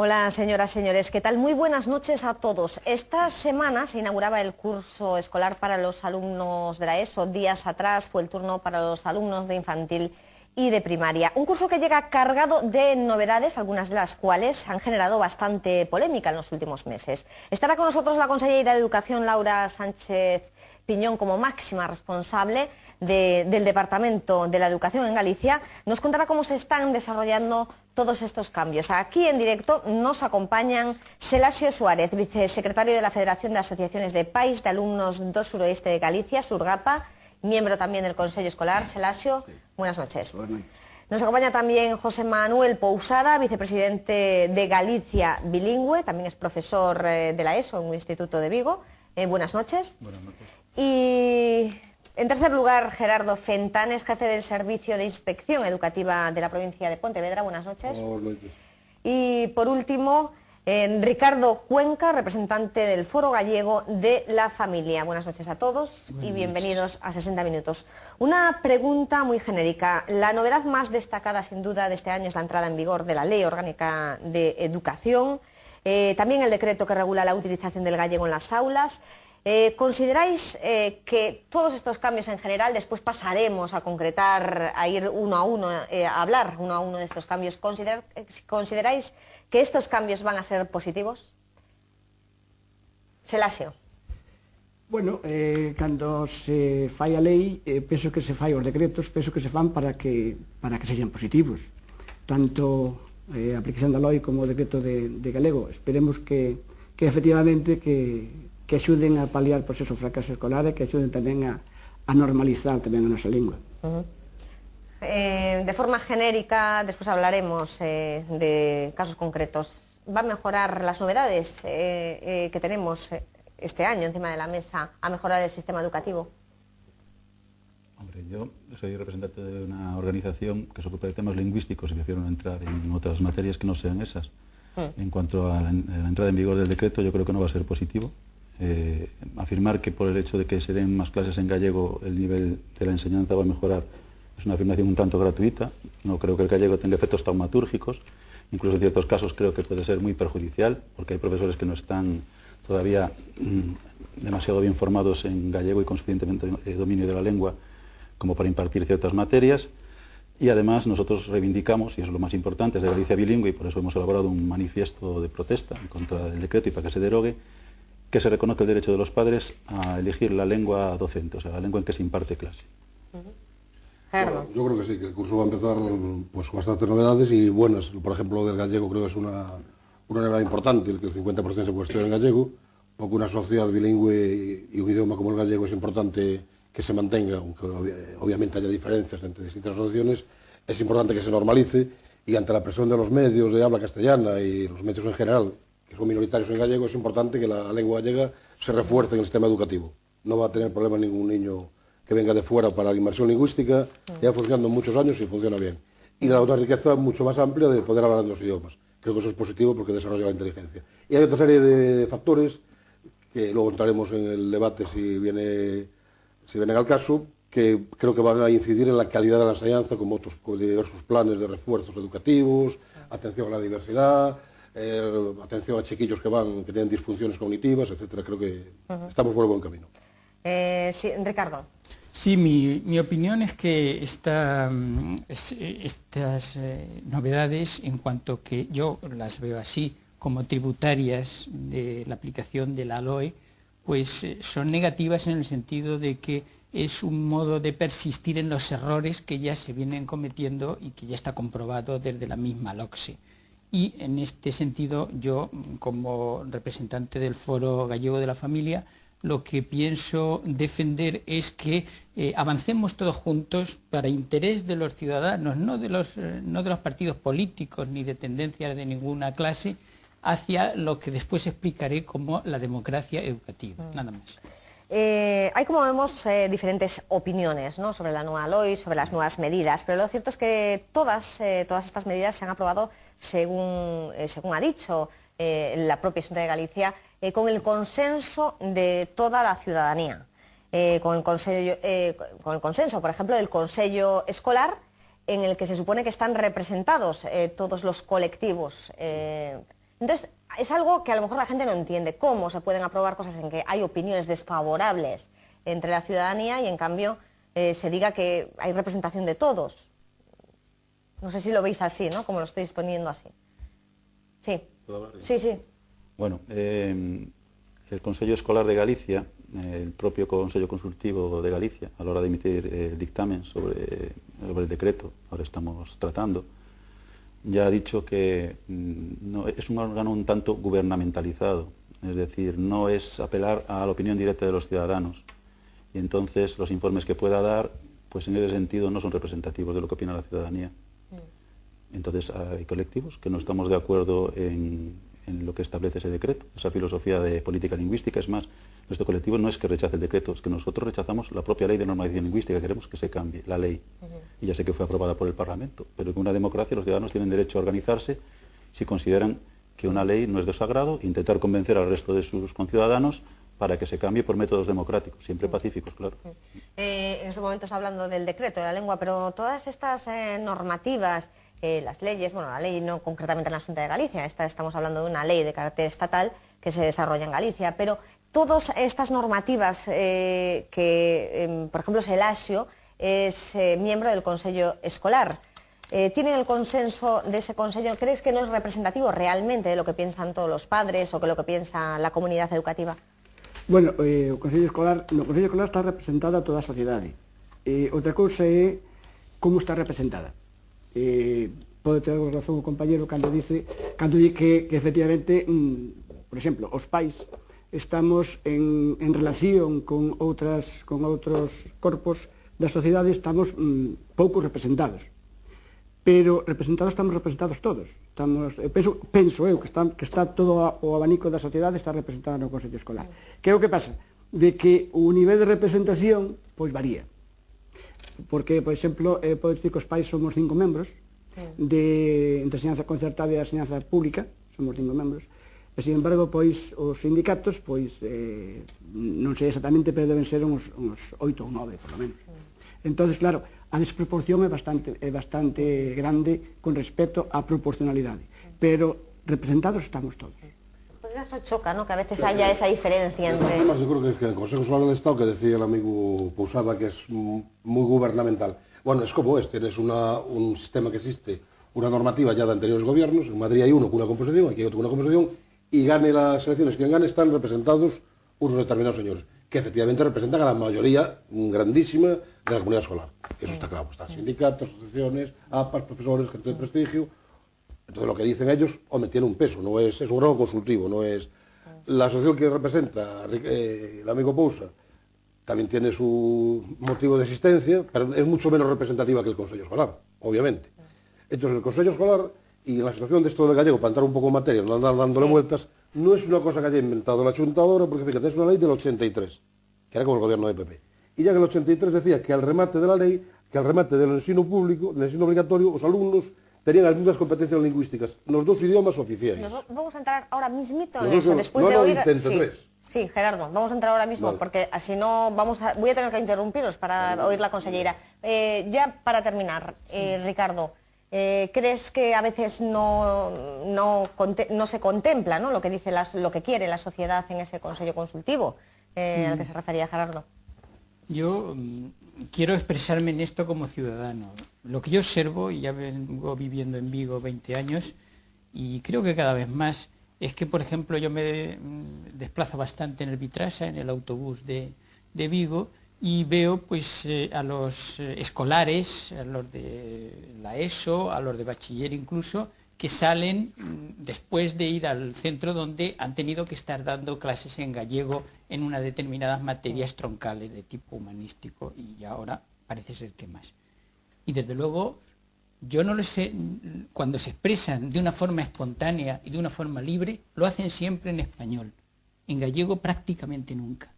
Hola, señoras, señores, ¿qué tal? Muy buenas noches a todos. Esta semana se inauguraba el curso escolar para los alumnos de la ESO. Días atrás fue el turno para los alumnos de infantil y de primaria. Un curso que llega cargado de novedades, algunas de las cuales han generado bastante polémica en los últimos meses. Estará con nosotros la consellera de Educación, Laura Sánchez Piñón, como máxima responsable del Departamento de la Educación en Galicia. Nos contará cómo se están desarrollando todos estos cambios. Aquí en directo nos acompañan Selasio Suárez, vicesecretario de la Federación de Asociaciones de Pais de Alumnos do Suroeste de Galicia, Surgapa, miembro también del Consejo Escolar. Selasio, buenas noches. Nos acompaña también José Manuel Pousada, vicepresidente de Galicia Bilingüe, también es profesor de la ESO en un instituto de Vigo. Buenas noches. Buenas noches. Y en tercer lugar, Gerardo Fentanes, jefe del Servicio de Inspección Educativa de la provincia de Pontevedra. Buenas noches. Buenas noches. Y por último, Ricardo Cuenca, representante del Foro Gallego de la Familia. Buenas noches a todos y bienvenidos a 60 Minutos. Una pregunta muy genérica. La novedad más destacada, sin duda, de este año es la entrada en vigor de la Ley Orgánica de Educación, también el decreto que regula la utilización del gallego en las aulas. ¿Consideráis que todos estos cambios en general, después pasaremos a concretar, a ir uno a uno, a hablar uno a uno de estos cambios, ¿consideráis que estos cambios van a ser positivos? Selasio. Bueno, cando se fai a lei, penso que se fai os decretos, penso que se fan para que sexan positivos. Tanto a aplicación da lei como o decreto de galego. Esperemos que efectivamente que axuden a paliar por esos fracasos escolares, que axuden tamén a normalizar tamén a nosa lingua. De forma genérica, despois hablaremos de casos concretos. ¿Va a mejorar las novedades que tenemos este año encima de la mesa, a mejorar el sistema educativo? Hombre, yo soy representante de una organización que se ocupa de temas lingüísticos y prefiero no entrar en otras materias que no sean esas. En cuanto a la entrada en vigor del decreto, yo creo que no va a ser positivo. Afirmar que por el hecho de que se den más clases en gallego el nivel de la enseñanza va a mejorar es una afirmación un tanto gratuita. No creo que el gallego tenga efectos taumatúrgicos, incluso en ciertos casos creo que puede ser muy perjudicial, porque hay profesores que no están todavía demasiado bien formados en gallego y con suficientemente dominio de la lengua como para impartir ciertas materias. Y además nosotros reivindicamos, y eso es lo más importante, desde Galicia Bilingüe, y por eso hemos elaborado un manifiesto de protesta en contra del decreto y para que se derogue, que se reconozca el derecho de los padres a elegir la lengua docente, o sea, la lengua en que se imparte clase. Bueno, yo creo que sí, que el curso va a empezar pues, con bastantes novedades y buenas. Por ejemplo, lo del gallego creo que es una novedad importante, el que el 50% se cuestione en gallego, porque una sociedad bilingüe y un idioma como el gallego es importante que se mantenga, aunque obviamente haya diferencias entre distintas asociaciones, es importante que se normalice y ante la presión de los medios de habla castellana y los medios en general, que son minoritarios en gallego, es importante que la lengua gallega se refuerce en el sistema educativo. No va a tener problema ningún niño que venga de fuera para la inmersión lingüística, ya funcionando muchos años y funciona bien. Y la otra riqueza mucho más amplia de poder hablar en dos idiomas. Creo que eso es positivo porque desarrolla la inteligencia. Y hay otra serie de factores, que luego entraremos en el debate si vienen al caso, que creo que van a incidir en la calidad de la enseñanza, como otros diversos planes de refuerzos educativos, atención a la diversidad, atención a chiquillos que tienen disfunciones cognitivas, etcétera. Creo que estamos por el buen camino. Sí, Ricardo. Sí, mi opinión es que estas novedades, en cuanto que yo las veo así, como tributarias de la aplicación de la LOE, pues son negativas en el sentido de que es un modo de persistir en los errores que ya se vienen cometiendo y que ya está comprobado desde la misma LOCSE. Y en este sentido, yo, como representante del Foro Gallego de la Familia, lo que pienso defender es que avancemos todos juntos para interés de los ciudadanos, no de los partidos políticos ni de tendencias de ninguna clase, hacia lo que después explicaré como la democracia educativa, nada más. Hay, como vemos, diferentes opiniones, ¿no?, sobre la nueva LOI, sobre las nuevas medidas, pero lo cierto es que todas estas medidas se han aprobado, según ha dicho la propia Xunta de Galicia, con el consenso de toda la ciudadanía, con el consenso, por ejemplo, del Consejo Escolar, en el que se supone que están representados todos los colectivos Entonces, es algo que a lo mejor la gente no entiende. ¿Cómo se pueden aprobar cosas en que hay opiniones desfavorables entre la ciudadanía y en cambio se diga que hay representación de todos? No sé si lo veis así, ¿no? Como lo estoy poniendo así. Sí. Sí, sí. Bueno, el Consello Escolar de Galicia, el propio Consello Consultivo de Galicia, a la hora de emitir el dictamen sobre el decreto, ahora estamos tratando, ya ha dicho que no, es un órgano un tanto gubernamentalizado, es decir, no es apelar a la opinión directa de los ciudadanos. Y entonces los informes que pueda dar, pues en ese sentido no son representativos de lo que opina la ciudadanía. Entonces hay colectivos que no estamos de acuerdo en lo que establece ese decreto, esa filosofía de política lingüística. Es más, nuestro colectivo no es que rechace el decreto, es que nosotros rechazamos la propia ley de normalización lingüística, queremos que se cambie la ley. Y ya sé que fue aprobada por el Parlamento, pero en una democracia los ciudadanos tienen derecho a organizarse si consideran que una ley no es de su agrado, intentar convencer al resto de sus conciudadanos para que se cambie por métodos democráticos, siempre pacíficos, claro. En este momento está hablando del decreto de la lengua, pero todas estas normativas, las leyes, bueno, la ley no concretamente en la Xunta de Galicia, estamos hablando de una ley de carácter estatal que se desarrolla en Galicia, pero todas estas normativas por ejemplo, Selaxio es miembro del Consello Escolar. ¿Tienen el consenso de ese Consello? ¿Crees que no es representativo realmente de lo que piensan todos los padres o que lo que piensa la comunidad educativa? Bueno, o Consello Escolar, no Consello Escolar está representada toda a sociedade. Outra cousa é como está representada. Pode ter algo razón o compañero cando di que efectivamente, por exemplo, os pais estamos en relación con outros corpos da sociedade, estamos pouco representados. Pero estamos representados todos. Penso eu que está todo o abanico da sociedade está representado no Consello Escolar. Que é o que pasa? De que o nivel de representación pois varía. Porque, por exemplo, podo dicir que os pais somos 5 membros, entre a enseñanza concertada e a enseñanza pública, somos 5 membros, e, sin embargo, pois, os sindicatos, pois, non sei exactamente, pero deben ser uns 8 ou 9, por lo menos. Entón, claro, a desproporción é bastante grande con respecto á proporcionalidade, pero representados estamos todos. Pues eso choca, ¿no? Que a veces haya esa diferencia entre... Además, yo creo que el Consejo Escolar del Estado, que decía el amigo Pousada, que es muy gubernamental. Bueno, es como tienes un sistema que existe, una normativa ya de anteriores gobiernos, en Madrid hay uno con una composición, aquí hay otro con una composición, y gane las elecciones, quien gane, están representados unos determinados señores, que efectivamente representan a la mayoría grandísima de la comunidad escolar. Eso está claro, están sindicatos, asociaciones, APAs, profesores, gente de prestigio. Entonces lo que dicen ellos, hombre, tiene un peso, no es un órgano consultivo, no es... La asociación que representa el amigo Pousa también tiene su motivo de existencia, pero es mucho menos representativa que el Consello Escolar, obviamente. Entonces el Consello Escolar, y la situación de esto de gallego, para entrar un poco en materia, no andar dándole vueltas, no es una cosa que haya inventado la Xunta ahora, porque fíjate, es una ley del 83, que era como el gobierno de PP. Y ya en el 83 decía que al remate de la ley, que al remate del ensino público, del ensino obligatorio, los alumnos tenían las mismas competencias lingüísticas, los 2 idiomas oficiales. Vamos a entrar ahora mismito en eso, después de oír... Sí, Gerardo, vamos a entrar ahora mismo, vale. Porque así no voy a tener que interrumpiros para oír la consellera. Ya para terminar, Ricardo, ¿crees que a veces no se contempla, ¿no? Lo que dice lo que quiere la sociedad en ese Consejo Consultivo al que se refería Gerardo? Yo quiero expresarme en esto como ciudadano. Lo que yo observo, y ya vengo viviendo en Vigo 20 años, y creo que cada vez más, es que, por ejemplo, yo me desplazo bastante en el Vitrasa, en el autobús de Vigo, y veo pues a los escolares, a los de la ESO, a los de bachiller incluso, que salen después de ir al centro donde han tenido que estar dando clases en gallego en unas determinadas materias troncales de tipo humanístico, y ahora parece ser que más. Y desde luego, yo no lo sé, cuando se expresan de una forma espontánea y de una forma libre, lo hacen siempre en español, en gallego prácticamente nunca.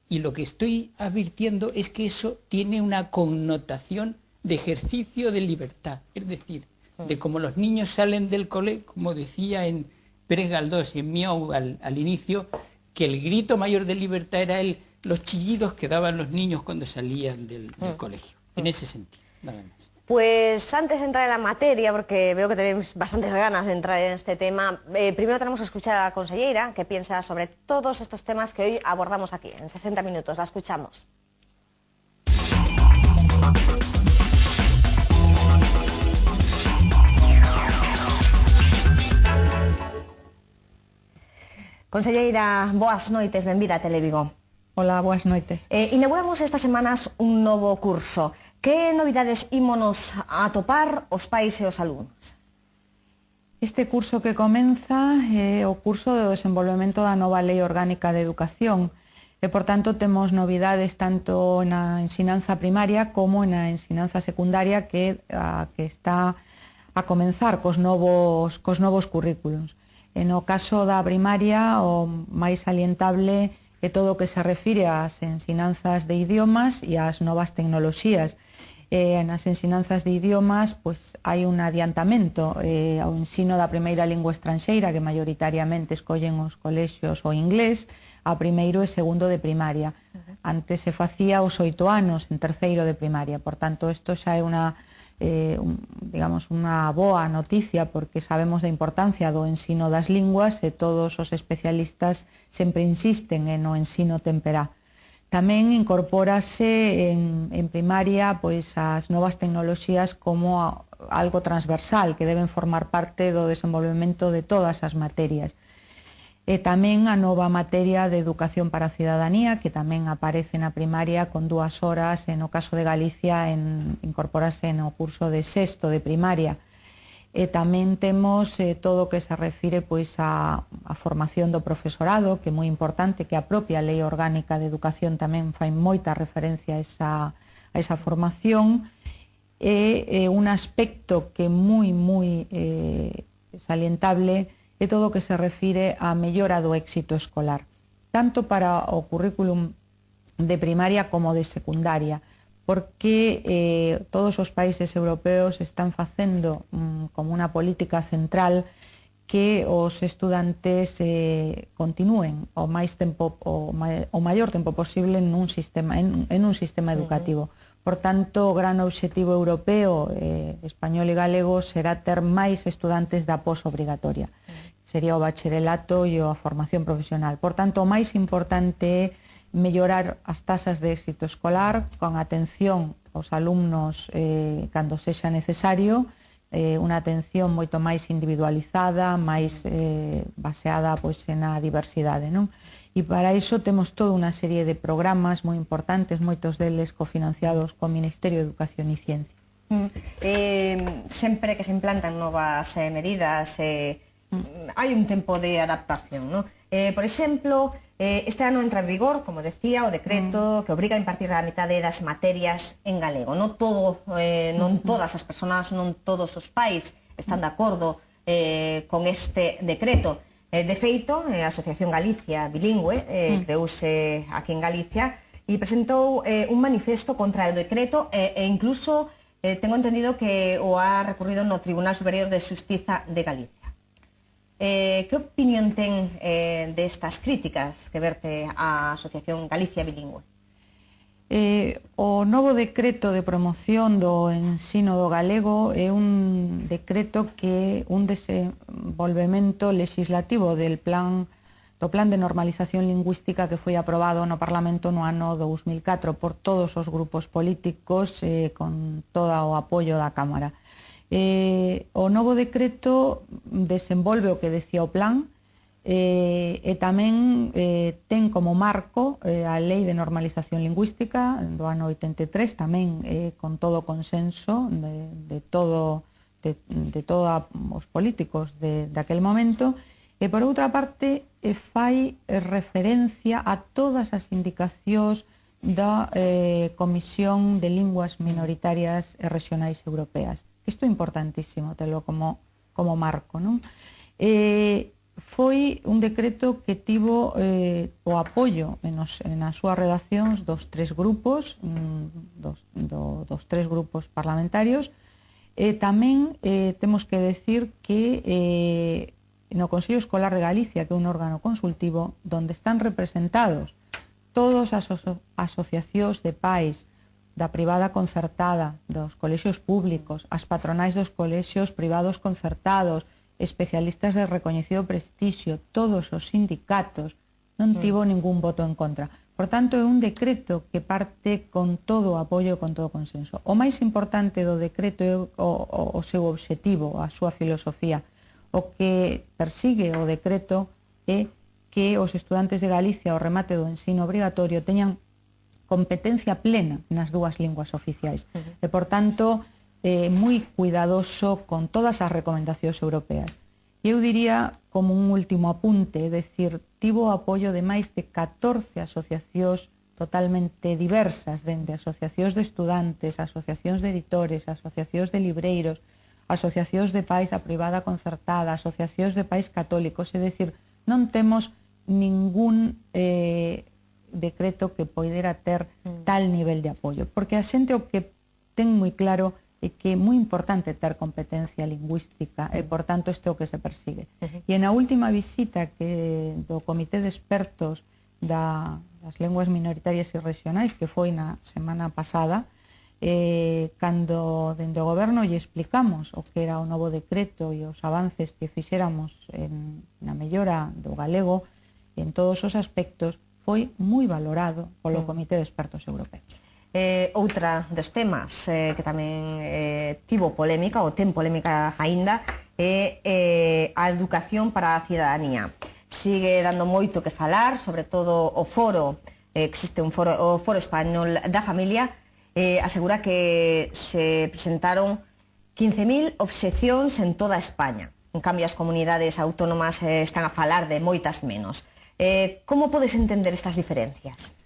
Y lo que estoy advirtiendo es que eso tiene una connotación de ejercicio de libertad, es decir, de como los niños salen del cole, como decía en Pérez Galdós y en Miau al inicio, que el grito mayor de libertad era los chillidos que daban los niños cuando salían del colegio, en ese sentido, nada más. Pues antes de entrar en la materia, porque veo que tenéis bastantes ganas de entrar en este tema, primero tenemos que escuchar a la consellera que piensa sobre todos estos temas que hoy abordamos aquí, en 60 minutos. La escuchamos. Conselleira, boas noites, benvida a Televigo. Hola, boas noites. Inauguramos estas semanas un novo curso. Que novidades ímonos a atopar os pais e os alumnos? Este curso que comeza é o curso de desenvolvemento da nova Lei Orgánica de Educación e, por tanto, temos novidades tanto na ensinanza primaria como na ensinanza secundaria que está a comenzar cos novos currículos. E no caso da primaria, o máis salientable é todo o que se refire ás ensinanzas de idiomas e ás novas tecnoloxías. Nas ensinanzas de idiomas hai un adiantamento ao ensino da primeira lingua estranxeira, que maioritariamente escollen os colexios o inglés, a primeiro e segundo de primaria. Antes se facía aos 8 anos en terceiro de primaria, por tanto, isto xa é unha boa noticia, porque sabemos da importancia do ensino das linguas e todos os especialistas sempre insisten no ensino temperá. Tamén incorpórase en primaria as novas tecnoloxías como algo transversal que deben formar parte do desenvolvemento de todas as materias. E tamén a nova materia de educación para a cidadanía, que tamén aparece na primaria con 2 horas, e no caso de Galicia incorpórase no curso de sexto de primaria. E tamén temos todo o que se refire a formación do profesorado, que é moi importante, que a propia Lei Orgánica de Educación tamén fai moita referencia a esa formación, e un aspecto que é moi salientable é todo o que se refire á mellora do éxito escolar, tanto para o currículum de primaria como de secundaria, porque todos os países europeos están facendo como unha política central que os estudantes continúen o maior tempo posible en un sistema educativo. Por tanto, o gran obxectivo europeo, español e galego, será ter máis estudantes da posobrigatoria. Sería o bacharelato e a formación profesional. Por tanto, o máis importante é mellorar as tasas de éxito escolar con atención aos alumnos cando sexa necesario, unha atención moito máis individualizada, máis baseada na diversidade, non? E para iso temos toda unha serie de programas moi importantes, moitos deles cofinanciados co Ministerio de Educación e Ciencia. Sempre que se implantan novas medidas hai un tempo de adaptación, non? Por exemplo, este ano entra en vigor, como decía, o decreto que obriga a impartir a metade das materias en galego. Non todas as persoas, non todos os pais están de acordo con este decreto. De feito, a Asociación Galicia Bilingüe creouse aquí en Galicia e presentou un manifesto contra o decreto e incluso tengo entendido que o ha recurrido no Tribunal Superior de Xustiza de Galicia. Que opinión ten destas críticas que verte a Asociación Galicia Bilingüe? O novo decreto de promoción do ensino do galego é un decreto que é un desenvolvemento legislativo do plan de normalización lingüística que foi aprobado no Parlamento no ano 2004 por todos os grupos políticos con todo o apoio da Cámara. O novo decreto desenvolve o que decía o plan e tamén ten como marco a Lei de Normalización Lingüística do ano 83, tamén con todo o consenso de todos os políticos daquel momento, e por outra parte fai referencia a todas as indicacións da Comisión de Linguas Minoritarias e Regionais Europeas. Isto é importantísimo, telo como marco, non? Foi un decreto que tivo o apoio nas súas redaccións dos tres grupos parlamentarios. Tamén temos que decir que no Consello Escolar de Galicia, que é un órgano consultivo, donde están representados todas as asociacións de pais da privada concertada, dos colexios públicos, as patronais dos colexios privados concertados, especialistas de recoñecido prestixio, todos os sindicatos, non tivo ningún voto en contra. Por tanto, é un decreto que parte con todo o apoio e con todo o consenso. O máis importante do decreto é o seu obxectivo, a súa filosofía. O que persigue o decreto é que os estudantes de Galicia ao remate do ensino obrigatorio teñan competencia plena nas dúas linguas oficiais. E, por tanto, moi cuidadoso con todas as recomendacións europeas. Eu diría, como un último apunte, é dicir, tivo o apoio de máis de 14 asociacións totalmente diversas, dende asociacións de estudantes, asociacións de editores, asociacións de libreiros, asociacións de pais da privada concertada, asociacións de pais católicos, é dicir, non temos ningún decreto que poidera ter tal nivel de apoio, porque a xente o que ten moi claro é que é moi importante ter competencia lingüística e, por tanto, isto é o que se persigue. E na última visita do Comité de Expertos das Linguas Minoritarias e Regionais, que foi na semana pasada, cando dende o Goberno lle explicamos o que era o novo decreto e os avances que fixéramos na mellora do galego en todos os aspectos, foi moi valorado polo Comité de Expertos Europeo. Outra dos temas que tamén tivo polémica, ou ten polémica aínda, é a educación para a cidadanía. Sigue dando moito que falar, sobre todo o foro, existe o Foro Español da Familia, asegura que se presentaron 15.000 obxeccións en toda España. En cambio, as comunidades autónomas están a falar de moitas menos. Como podes entender estas diferencias?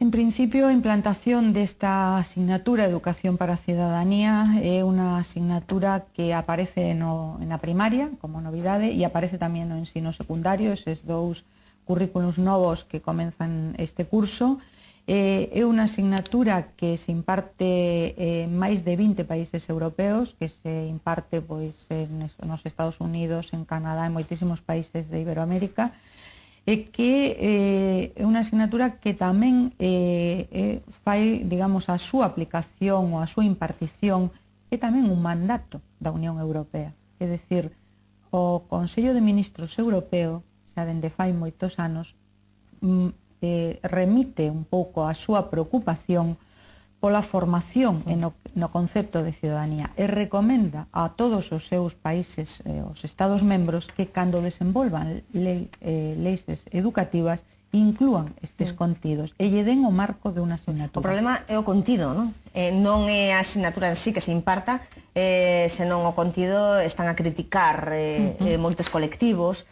En principio, a implantación desta asignatura Educación para a Cidadanía é unha asignatura que aparece na primaria como novidade e aparece tamén no ensino secundario, eses dous currículos novos que comenzan este curso. É unha asignatura que se imparte en máis de 20 países europeos, que se imparte nos Estados Unidos, en Canadá, en moitísimos países de Iberoamérica, e que é unha asignatura que tamén fai, digamos, a súa aplicación ou a súa impartición é tamén un mandato da Unión Europea. É dicir, o Consello de Ministros Europeo, xa dende fai moitos anos, remite un pouco a súa preocupación pola formación no concepto de cidadanía e recomenda a todos os seus países, os Estados membros, que cando desenvolvan leis educativas inclúan estes contidos e lle den o marco de unha asignatura. O problema é o contido, non? Non é a asignatura en sí que se imparta, senón o contido están a criticar moitos colectivos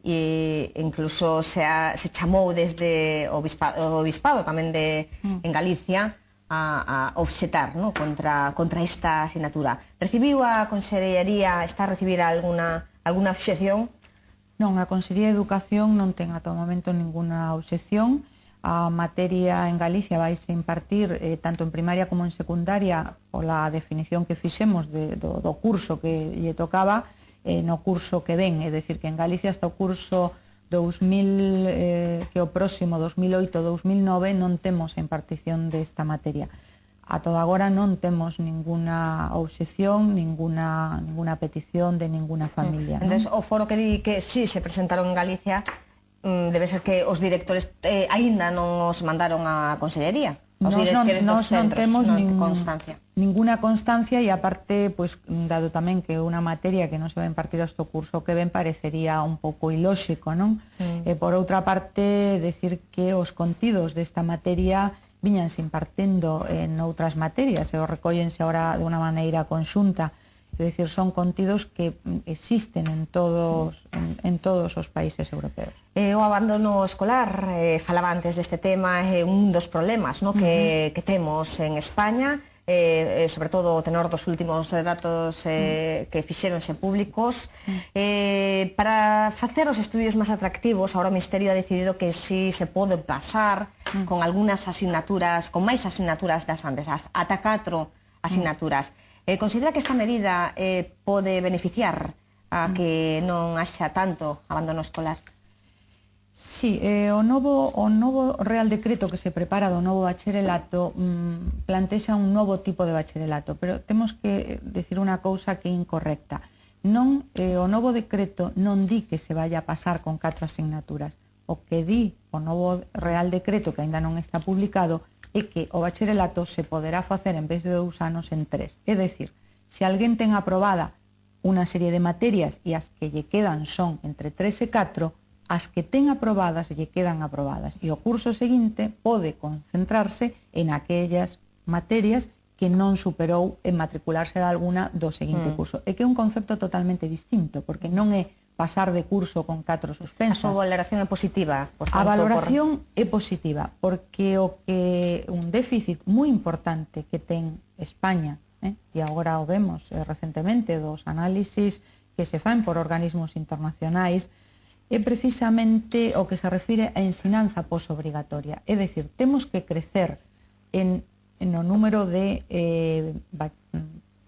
e incluso se chamou desde o Obispado tamén en Galicia a obxetar contra esta asignatura. Recibiu a Consellería, está a recibir alguna obxección? Non, a Consellería de Educación non ten ata o momento ninguna obxección. A materia en Galicia vaise impartir tanto en primaria como en secundaria pola definición que fixemos do curso que lle tocaba no curso que ven, é dicir, que en Galicia hasta o curso 2000, que o próximo 2008-2009 non temos a impartición desta materia. A todo agora non temos ninguna obxección, ninguna petición de ninguna familia. Entón, o foro que di que sí se presentaron en Galicia debe ser que os directores aínda non os mandaron á Consellería. Os directores dos centros non temos constancia. Ninguna constancia e aparte, dado tamén que é unha materia que non se va a impartir este curso que ven, parecería un pouco ilóxico, non? Por outra parte, decir que os contidos desta materia viñanse impartendo en outras materias e os recóllense agora de unha maneira conxunta. É dicir, son contidos que existen en todos os países europeos. O abandono escolar, falaba antes deste tema, é un dos problemas que temos en España, sobre todo o tenor dos últimos datos que fixéronse públicos. Para facer os estudios máis atractivos, agora o Ministerio ha decidido que si se pode pasar con algunhas asignaturas, con máis asignaturas das antes, ata 4 asignaturas. Considera que esta medida pode beneficiar a que non haxa tanto abandono escolar? Sí, o novo Real Decreto que se prepara do novo bacharelato plantexa un novo tipo de bacharelato, pero temos que decir unha cousa que é incorrecta. Non, o novo decreto non di que se vaya a pasar con 4 asignaturas. O que di o novo Real Decreto, que aínda non está publicado, é que o bacharelato se poderá facer en vez de 2 anos en 3. É dicir, se alguén ten aprobada unha serie de materias e as que lle quedan son entre 3 e 4, as que ten aprobadas lle quedan aprobadas e o curso seguinte pode concentrarse en aquellas materias que non superou en matricularse de alguna do seguinte curso. É que é un concepto totalmente distinto, porque non é pasar de curso con 4 suspensas. A súa valoración é positiva, por tanto, a valoración é positiva, porque un déficit moi importante que ten España, e agora o vemos recentemente dos análisis que se fan por organismos internacionais, é precisamente o que se refire a ensinanza posobrigatoria. É dicir, temos que crecer no número de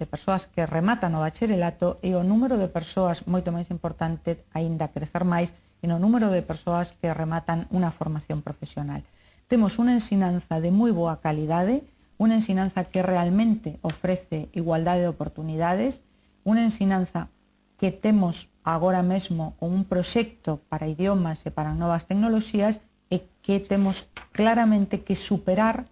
persoas que rematan o bacharelato e o número de persoas, moito máis importante, aínda crecer máis, e no número de persoas que rematan unha formación profesional. Temos unha ensinanza de moi boa calidade, unha ensinanza que realmente ofrece igualdade de oportunidades, unha ensinanza que temos agora mesmo con un proxecto para idiomas e para novas tecnoloxías e que temos claramente que superar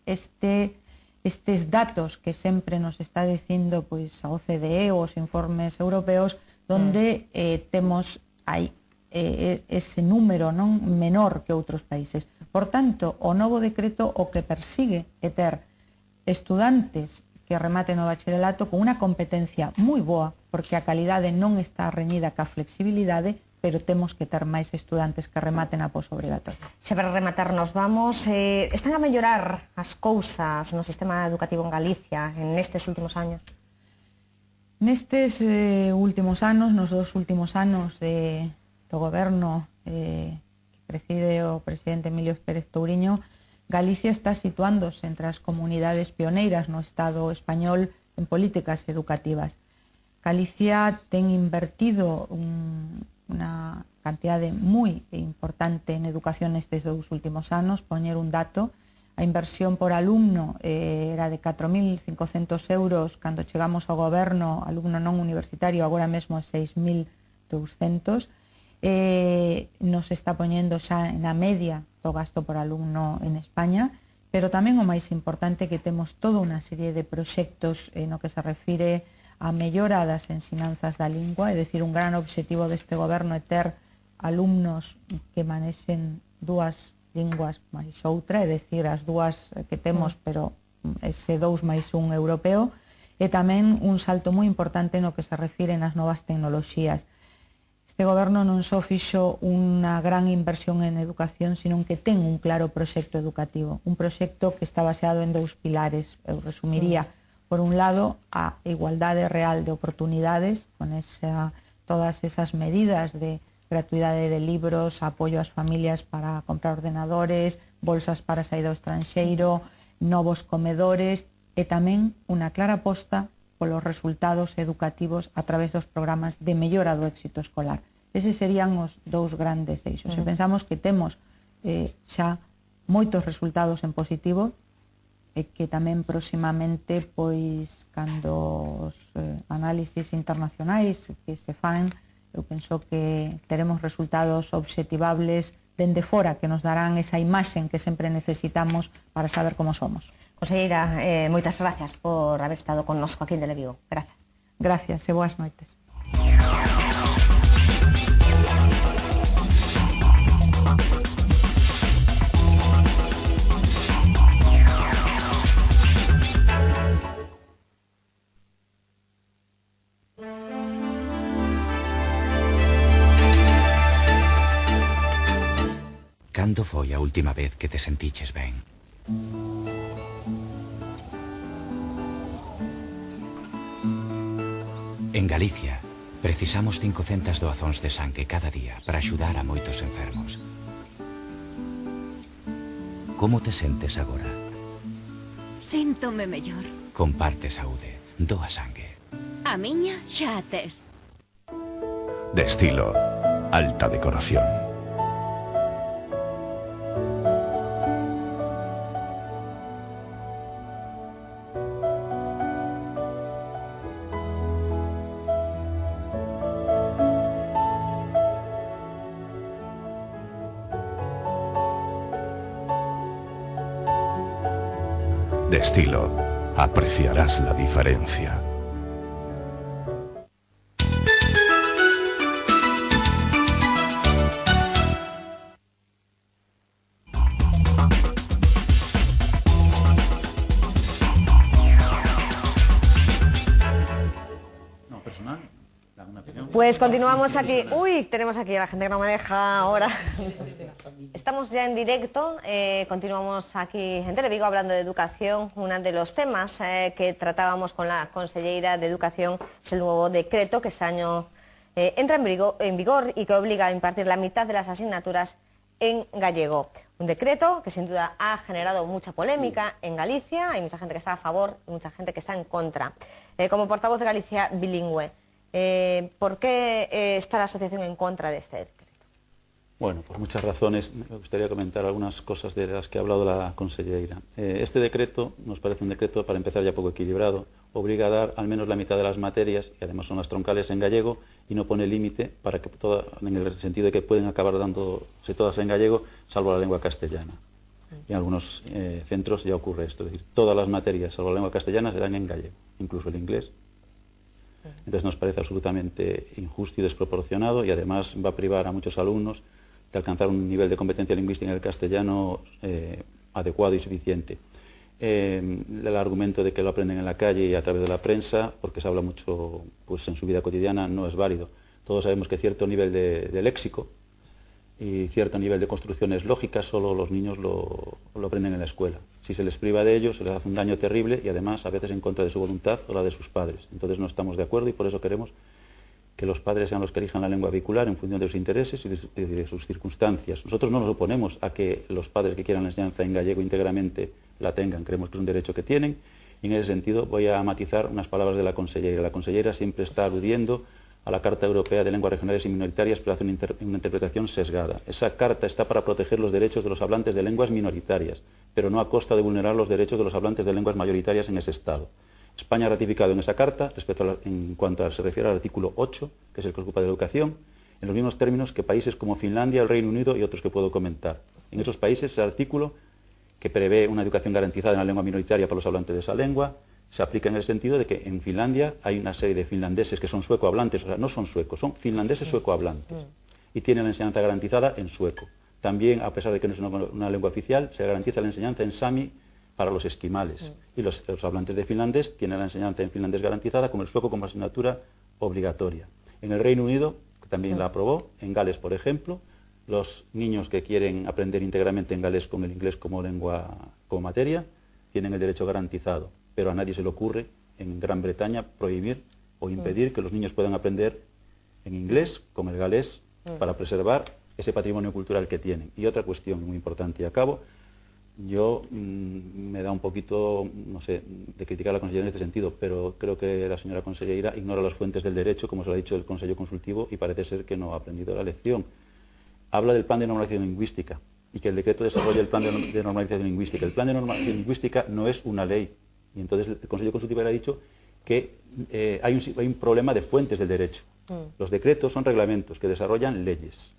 estes datos que sempre nos está dicindo pois a OCDE ou os informes europeos, donde temos aí ese número non menor que outros países. Por tanto, o novo decreto o que persigue é ter estudantes que rematen o bacharelato con unha competencia moi boa, porque a calidade non está reñida ca flexibilidade, pero temos que ter máis estudantes que rematen a posobrigatoria. Xa para rematar nos vamos, están a mellorar as cousas no sistema educativo en Galicia en nestes últimos años? Nestes últimos anos, nos 2 últimos anos do goberno que preside o presidente Emilio Pérez Touriño, Galicia está situándose entre as comunidades pioneiras no Estado español en políticas educativas. Galicia ten invertido unha cantidade moi importante en educación nestes 2 últimos anos. Poñer un dato, a inversión por alumno era de 4.500 euros cando chegamos ao goberno, alumno non universitario, agora mesmo é 6.200. Nos está poñendo xa na media do gasto por alumno en España, pero tamén o máis importante que temos toda unha serie de proxectos no que se refire a mellora das ensinanzas da lingua, é dicir, un gran objetivo deste goberno é ter alumnos que manexen 2 linguas máis outra, é dicir, as 2 que temos, pero ese 2 máis 1 europeo, e tamén un salto moi importante no que se refire nas novas tecnoloxías. Este goberno non só fixo unha gran inversión en educación, sino que ten un claro proxecto educativo, un proxecto que está baseado en 2 pilares. Eu resumiría, por un lado, a igualdade real de oportunidades, con todas esas medidas de gratuidade de libros, apoio ás familias para comprar ordenadores, bolsas para saída ao estranxeiro, novos comedores, e tamén unha clara aposta polos resultados educativos a través dos programas de mellora do éxito escolar. Eses serían os 2 grandes eixos. Se pensamos que temos xa moitos resultados en positivo, e que tamén próximamente, pois, cando os análisis internacionais que se fan, eu penso que teremos resultados obxectivables dende fora que nos darán esa imaxen que sempre necesitamos para saber como somos. Conselleira, moitas gracias por haber estado connosco aquí en Televigo. Gracias. Gracias e boas noites. Cando foi a última vez que te sentiches ben? En Galicia, precisamos 500 doazóns de sangue cada día para axudar a moitos enfermos. Como te sentes agora? Síntome mellor. Comparte saúde. Doa sangue. A miña xa a tes. De estilo, alta decoración. de estilo. Apreciarás la diferencia. Pues continuamos aquí. Uy, tenemos aquí a la gente que no me deja ahora. Estamos ya en directo, continuamos aquí en Televigo hablando de educación. Uno de los temas que tratábamos con la consellera de Educación es el nuevo decreto que este año entra en vigor y que obliga a impartir la mitad de las asignaturas en gallego. Un decreto que sin duda ha generado mucha polémica en Galicia. Hay mucha gente que está a favor y mucha gente que está en contra. Como portavoz de Galicia Bilingüe, ¿por qué está la asociación en contra de este decreto? Bueno, por muchas razones. Me gustaría comentar algunas cosas de las que ha hablado la consellera. Este decreto nos parece un decreto, para empezar, ya poco equilibrado. Obliga a dar al menos la mitad de las materias, y además son las troncales, en gallego, y no pone límite para que en el sentido de que pueden acabar dándose todas en gallego, salvo la lengua castellana. Y en algunos centros ya ocurre esto, es decir, todas las materias, salvo la lengua castellana, se dan en gallego, incluso el inglés. Entonces nos parece absolutamente injusto y desproporcionado, y además va a privar a muchos alumnos de alcanzar un nivel de competencia lingüística en el castellano adecuado y suficiente. El argumento de que lo aprenden en la calle y a través de la prensa, porque se habla mucho pues, en su vida cotidiana, no es válido. Todos sabemos que cierto nivel de léxico y cierto nivel de construcciones lógicas solo los niños lo aprenden en la escuela. Si se les priva de ello, se les hace un daño terrible y además a veces en contra de su voluntad o la de sus padres. Entonces no estamos de acuerdo y por eso queremos que los padres sean los que elijan la lengua vehicular en función de sus intereses y de sus circunstancias. Nosotros no nos oponemos a que los padres que quieran la enseñanza en gallego íntegramente la tengan, creemos que es un derecho que tienen, y en ese sentido voy a matizar unas palabras de la consellera. La consellera siempre está aludiendo a la Carta Europea de Lenguas Regionales y Minoritarias, pero hace una interpretación sesgada. Esa carta está para proteger los derechos de los hablantes de lenguas minoritarias, pero no a costa de vulnerar los derechos de los hablantes de lenguas mayoritarias en ese Estado. España ha ratificado en esa carta, en cuanto se refiere al artículo 8, que es el que ocupa de educación, en los mismos términos que países como Finlandia, el Reino Unido y otros que puedo comentar. En esos países, ese artículo, que prevé una educación garantizada en la lengua minoritaria para los hablantes de esa lengua, se aplica en el sentido de que en Finlandia hay una serie de finlandeses que son suecohablantes, o sea, no son suecos, son finlandeses suecohablantes, y tienen la enseñanza garantizada en sueco. También, a pesar de que no es una lengua oficial, se garantiza la enseñanza en sami para los esquimales, y los hablantes de finlandés tienen la enseñanza en finlandés garantizada con el sueco como asignatura obligatoria. En el Reino Unido, que también la aprobó, en Gales, por ejemplo, los niños que quieren aprender íntegramente en galés con el inglés como lengua, como materia, tienen el derecho garantizado. Pero a nadie se le ocurre en Gran Bretaña prohibir o impedir que los niños puedan aprender en inglés con el galés para preservar ese patrimonio cultural que tienen. Y otra cuestión muy importante y a cabo, yo me da un poquito, no sé, de criticar a la consellera en este sentido, pero creo que la señora consellera ignora las fuentes del derecho, como se lo ha dicho el Consejo Consultivo, y parece ser que no ha aprendido la lección. Habla del plan de normalización lingüística y que el decreto desarrolla el plan de normalización lingüística. El plan de normalización lingüística no es una ley. Y entonces el Consejo Consultivo le ha dicho que hay un problema de fuentes del derecho. Los decretos son reglamentos que desarrollan leyes.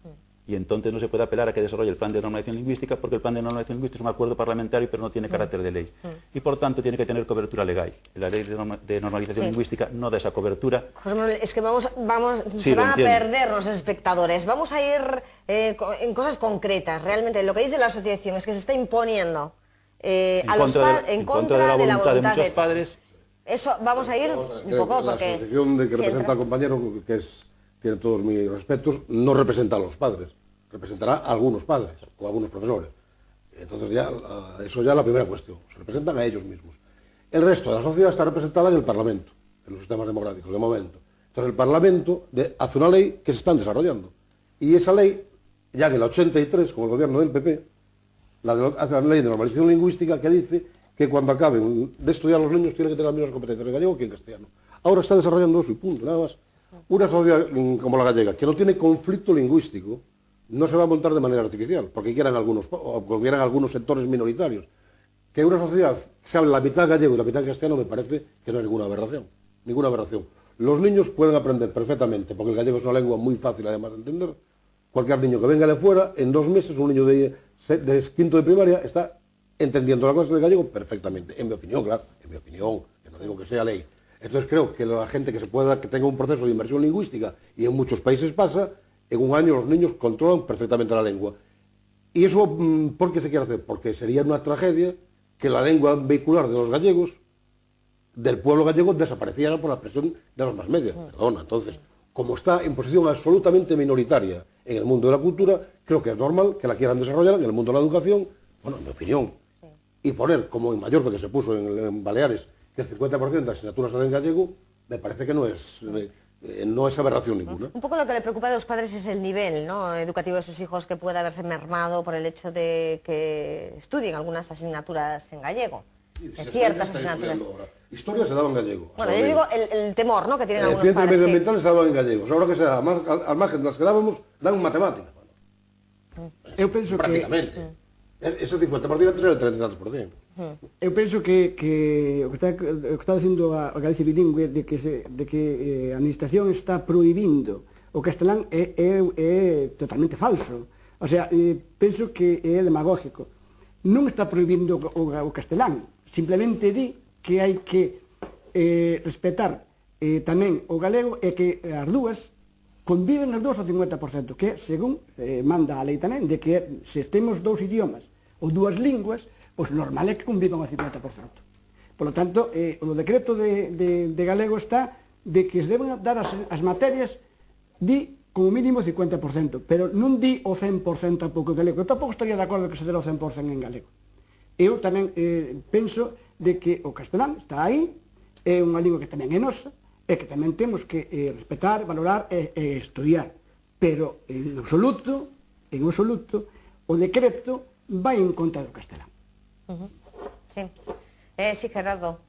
Y entonces no se puede apelar a que desarrolle el plan de normalización lingüística porque el plan de normalización lingüística es un acuerdo parlamentario pero no tiene carácter de ley. Y por tanto tiene que tener cobertura legal. La ley de normalización lingüística no da esa cobertura. José Manuel, es que Sí, se van a entiendo. perder los espectadores. Vamos a ir en cosas concretas. Realmente lo que dice la asociación es que se está imponiendo en contra de la voluntad de muchos padres. Eso vamos a ir un poco la porque asociación de que si representa entra- al compañero, tiene todos mis respetos, no representa a los padres, representará a algunos padres o a algunos profesores. Entonces ya, eso ya es la primera cuestión, se representan a ellos mismos. El resto de la sociedad está representada en el Parlamento, en los sistemas democráticos, de momento. Entonces el Parlamento hace una ley que se están desarrollando. Y esa ley, ya en el 83, con el gobierno del PP, hace la ley de normalización lingüística que dice que cuando acaben de estudiar los niños tienen que tener las mismas competencias en gallego que en castellano. Ahora está desarrollando eso y punto, nada más. Una sociedad como la gallega, que no tiene conflicto lingüístico, no se va a montar de manera artificial, porque quieran algunos sectores minoritarios. Que una sociedad que se hable la mitad gallego y la mitad castellano me parece que no hay ninguna aberración. Ninguna aberración. Los niños pueden aprender perfectamente, porque el gallego es una lengua muy fácil además de entender. Cualquier niño que venga de fuera, en 2 meses, un niño de quinto de primaria está entendiendo la clase de gallego perfectamente, en mi opinión, claro, en mi opinión, que no digo que sea ley. Entonces creo que la gente que tenga un proceso de inmersión lingüística, y en muchos países pasa, en un año los niños controlan perfectamente la lengua. ¿Y eso por qué se quiere hacer? Porque sería una tragedia que la lengua vehicular de los gallegos, del pueblo gallego, desapareciera por la presión de los más medios. Perdona, entonces, como está en posición absolutamente minoritaria en el mundo de la cultura, creo que es normal que la quieran desarrollar en el mundo de la educación, bueno, en mi opinión. Y poner, como en Mallorca, que se puso en Baleares, que el 50% de asignaturas son en gallego, me parece que no es aberración ninguna. Un poco lo que le preocupa a los padres es el nivel, ¿no?, educativo de sus hijos, que pueda haberse mermado por el hecho de que estudien algunas asignaturas en gallego. Sí, ciertas asignaturas. Historia se daba en gallego. Bueno, yo digo el temor, ¿no?, que tienen algunos ciencias padres. medioambientales se daban en gallego. Ahora que sea, al margen de las que dábamos, dan matemáticas. Eu penso prácticamente. Ese 50% antes era el 30 y tantos por cien. Eu penso que o que está dicindo a Galicia bilingüe de que a administración está prohibindo o castelán é totalmente falso. O sea, penso que é demagógico. Non está prohibindo o castelán, simplemente di que hai que respetar tamén o galego e que as dúas conviven as dúas ao 50%, que según manda a lei tamén, de que se temos dous idiomas ou dúas linguas, pois normal é que convivan ao 50%. Por lo tanto, o decreto de galego está de que se deben dar as materias di como mínimo 50%, pero non di o 100% tampouco en galego. Eu tampouco estaría de acordo que se dera o 100% en galego. Eu tamén penso de que o castelán está aí, é unha lingua que tamén é nosa, e que tamén temos que respetar, valorar e estudiar. Pero, en absoluto, o decreto vai en contra do castelán. Sí. Sí, Gerardo.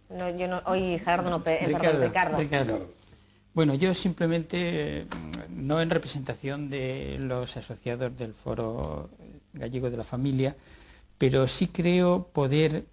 Hoy Gerardo no, perdón, Ricardo. Bueno, yo simplemente, no en representación de los asociados del Foro Gallego de la Familia, pero sí creo poder,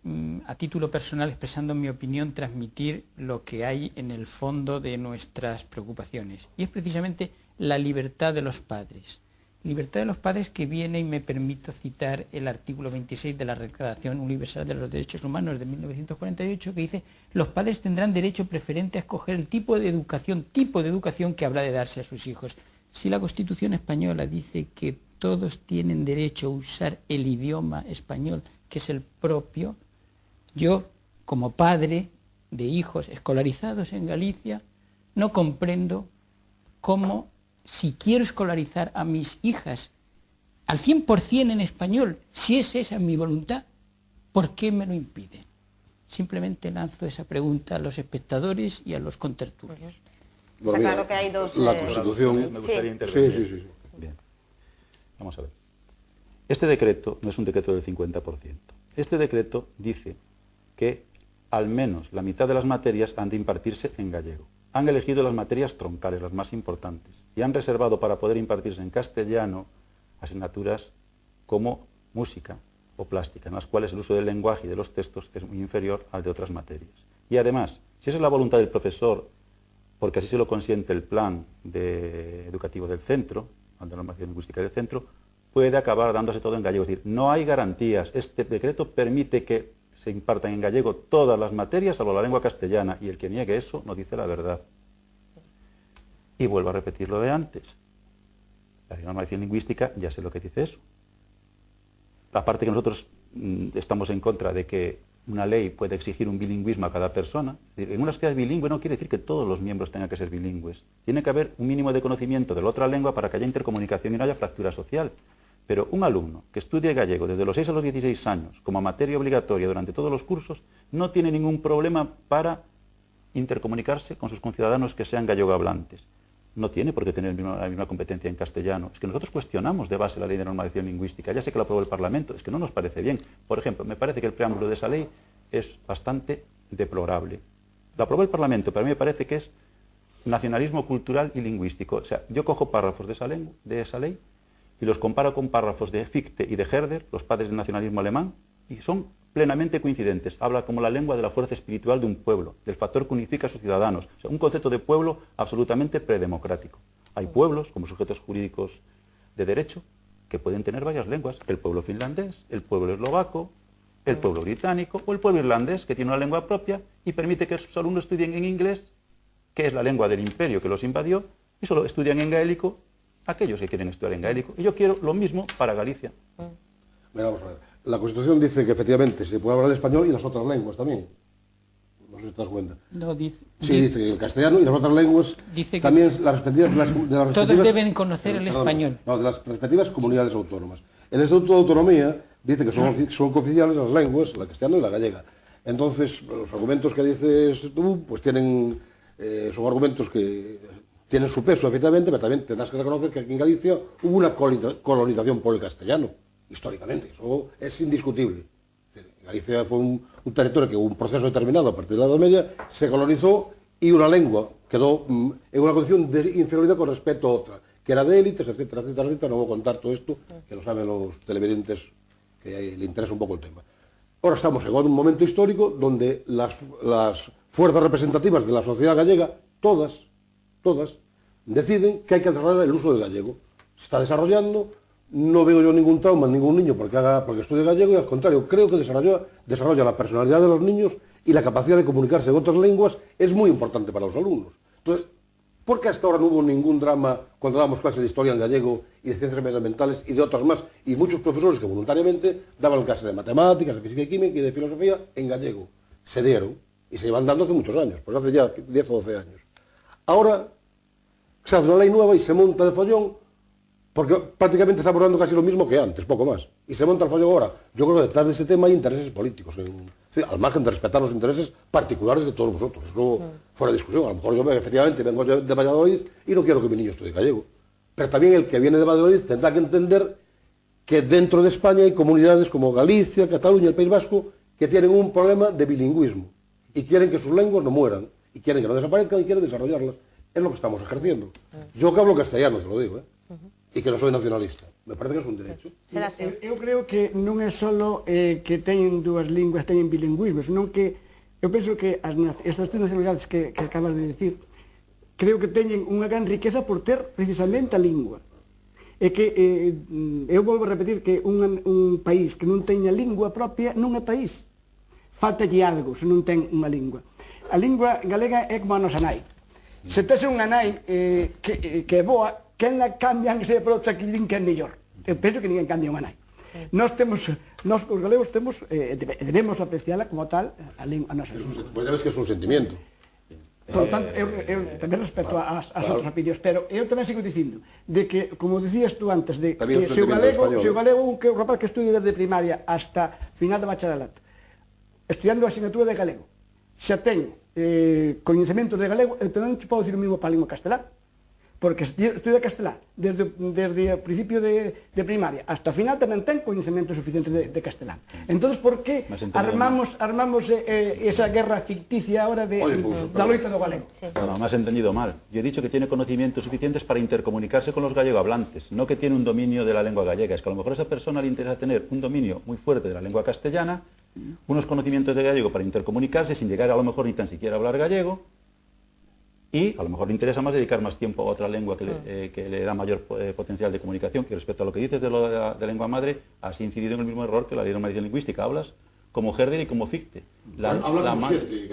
a título personal, expresando mi opinión, transmitir lo que hay en el fondo de nuestras preocupaciones. Y es precisamente la libertad de los padres. Libertad de los padres que viene, y me permito citar el artículo 26 de la Declaración Universal de los Derechos Humanos de 1948, que dice: los padres tendrán derecho preferente a escoger el tipo de educación que habrá de darse a sus hijos. Si la Constitución española dice que todos tienen derecho a usar el idioma español, que es el propio, yo, como padre de hijos escolarizados en Galicia, no comprendo cómo, si quiero escolarizar a mis hijas al 100% en español, si es esa mi voluntad, ¿por qué me lo impiden? Simplemente lanzo esa pregunta a los espectadores y a los contertulios. Está claro que hay dos... La Constitución... Me gustaría intervenir. Sí. Bien. Vamos a ver. Este decreto no es un decreto del 50%. Este decreto dice que al menos la mitad de las materias han de impartirse en gallego. Han elegido las materias troncales, las más importantes, y han reservado para poder impartirse en castellano asignaturas como música o plástica, en las cuales el uso del lenguaje y de los textos es muy inferior al de otras materias. Y además, si esa es la voluntad del profesor, porque así se lo consiente el plan educativo del centro, de normación lingüística del centro, puede acabar dándose todo en gallego. Es decir, no hay garantías. Este decreto permite que se impartan en gallego todas las materias, salvo la lengua castellana, y el que niegue eso no dice la verdad. Y vuelvo a repetir lo de antes. La normación lingüística ya sé lo que dice eso. Aparte que nosotros estamos en contra de que una ley puede exigir un bilingüismo a cada persona. En una sociedad bilingüe no quiere decir que todos los miembros tengan que ser bilingües. Tiene que haber un mínimo de conocimiento de la otra lengua para que haya intercomunicación y no haya fractura social. Pero un alumno que estudie gallego desde los 6 a los 16 años como materia obligatoria durante todos los cursos no tiene ningún problema para intercomunicarse con sus conciudadanos que sean gallegohablantes. No tiene por qué tener la misma competencia en castellano. Es que nosotros cuestionamos de base la ley de normación lingüística. Ya sé que la aprobó el Parlamento, es que no nos parece bien. Por ejemplo, me parece que el preámbulo de esa ley es bastante deplorable. Lo aprobó el Parlamento, pero a mí me parece que es nacionalismo cultural y lingüístico. O sea, yo cojo párrafos de esa ley y los comparo con párrafos de Fichte y de Herder, los padres del nacionalismo alemán, y son plenamente coincidentes. Habla como la lengua de la fuerza espiritual de un pueblo, del factor que unifica a sus ciudadanos. O sea, un concepto de pueblo absolutamente predemocrático. Hay pueblos como sujetos jurídicos de derecho que pueden tener varias lenguas. El pueblo finlandés, el pueblo eslovaco, el pueblo británico o el pueblo irlandés, que tiene una lengua propia y permite que sus alumnos estudien en inglés, que es la lengua del imperio que los invadió, y solo estudian en gaélico aquellos que quieren estudiar en gaélico. Y yo quiero lo mismo para Galicia. Mira, vamos a ver. La Constitución dice que efectivamente se puede hablar de español y las otras lenguas también. No sé si te das cuenta. No, dice que el castellano y las otras lenguas dice que también las respectivas... todos deben conocer el español. No, de las respectivas comunidades autónomas. El Estatuto de Autonomía dice que son cooficiales las lenguas, la castellana y la gallega. Entonces, los argumentos que dices tú, pues tienen... son argumentos que tienen su peso, efectivamente, pero también tendrás que reconocer que aquí en Galicia hubo una colonización por el castellano, históricamente. Eso es indiscutible. Galicia fue un territorio que hubo un proceso determinado a partir de la Edad Media, se colonizó y una lengua quedó en una condición de inferioridad con respecto a otra, que era de élites, etcétera, etcétera, etcétera. No voy a contar todo esto, que lo saben los televidentes, que le interesa un poco el tema. Ahora estamos en un momento histórico donde las fuerzas representativas de la sociedad gallega, todas, deciden que hay que desarrollar el uso del gallego. Se está desarrollando, no veo yo ningún trauma en ningún niño porque estudie gallego, y al contrario, creo que desarrolla la personalidad de los niños y la capacidad de comunicarse en otras lenguas es muy importante para los alumnos. Entonces, ¿por qué hasta ahora no hubo ningún drama cuando dábamos clases de historia en gallego y de ciencias medioambientales y de otras más? Y muchos profesores que voluntariamente daban clases de matemáticas, de física y química y de filosofía en gallego. Se dieron y se llevan dando hace muchos años, pues hace ya 10 o 12 años. Ahora se hace una ley nueva y se monta de follón, porque prácticamente está abordando casi lo mismo que antes, poco más. Y se monta el follón ahora. Yo creo que detrás de ese tema hay intereses políticos, al margen de respetar los intereses particulares de todos vosotros. Eso fuera de discusión. A lo mejor yo efectivamente vengo de Valladolid y no quiero que mi niño estudie gallego. Pero también el que viene de Valladolid tendrá que entender que dentro de España hay comunidades como Galicia, Cataluña, el País Vasco, que tienen un problema de bilingüismo y quieren que sus lenguas no mueran, y quieren que no desaparezcan y quieren desarrollarlas. Es lo que estamos ejerciendo. Yo que hablo castellano, te lo digo, e que non soy nacionalista. Me parece que é un derecho. Eu creo que non é só que teñen dúas linguas, teñen bilingüismo, senón que eu penso que estas tres nacionalidades que acabas de decir, creo que teñen unha gran riqueza por ter precisamente a lingua. É que, eu volvo a repetir que un país que non teña lingua propia non é país. Faltalle algo se non ten unha lingua. A lingua galega é como a nosa nai. Se tes unha nai que é boa, quen la cambian que se por outra que din que é mellor. Eu penso que ninguén cambia unha nai. Nós os galegos debemos apreciarla como tal a nosa lingua. Pois sabes que é un sentimiento. Por tanto, eu tamén respeto as outras opinións, pero eu tamén sigo dicindo de que, como dicías tú antes, de que se o galego que o rapaz que estudia desde primaria hasta final de bacharelato, estudiando a asignatura de galego, xa ten coñecemento de galego, eu tamén te podo dicir o mesmo para a lingua castelá, porque estudia castelá desde o principio de primaria hasta o final tamén ten coñecemento suficiente de castelán. Entón, por que armamos esa guerra ficticia ahora da loita do galego? No, me has entendido mal. Yo he dicho que tiene conocimientos suficientes para intercomunicarse con los gallegohablantes, no que tiene un dominio de la lengua gallega. Es que a lo mejor a esa persona le interesa tener un dominio muy fuerte de la lengua castellana, unos conocimientos de gallego para intercomunicarse sin llegar a lo mejor ni tan siquiera a hablar gallego, y a lo mejor le interesa más dedicar más tiempo a otra lengua que le da mayor potencial de comunicación. Y respecto a lo que dices de la lengua madre, has incidido en el mismo error que la ley de normalización lingüística. Hablas como Herder y como Fichte. Habla como siente.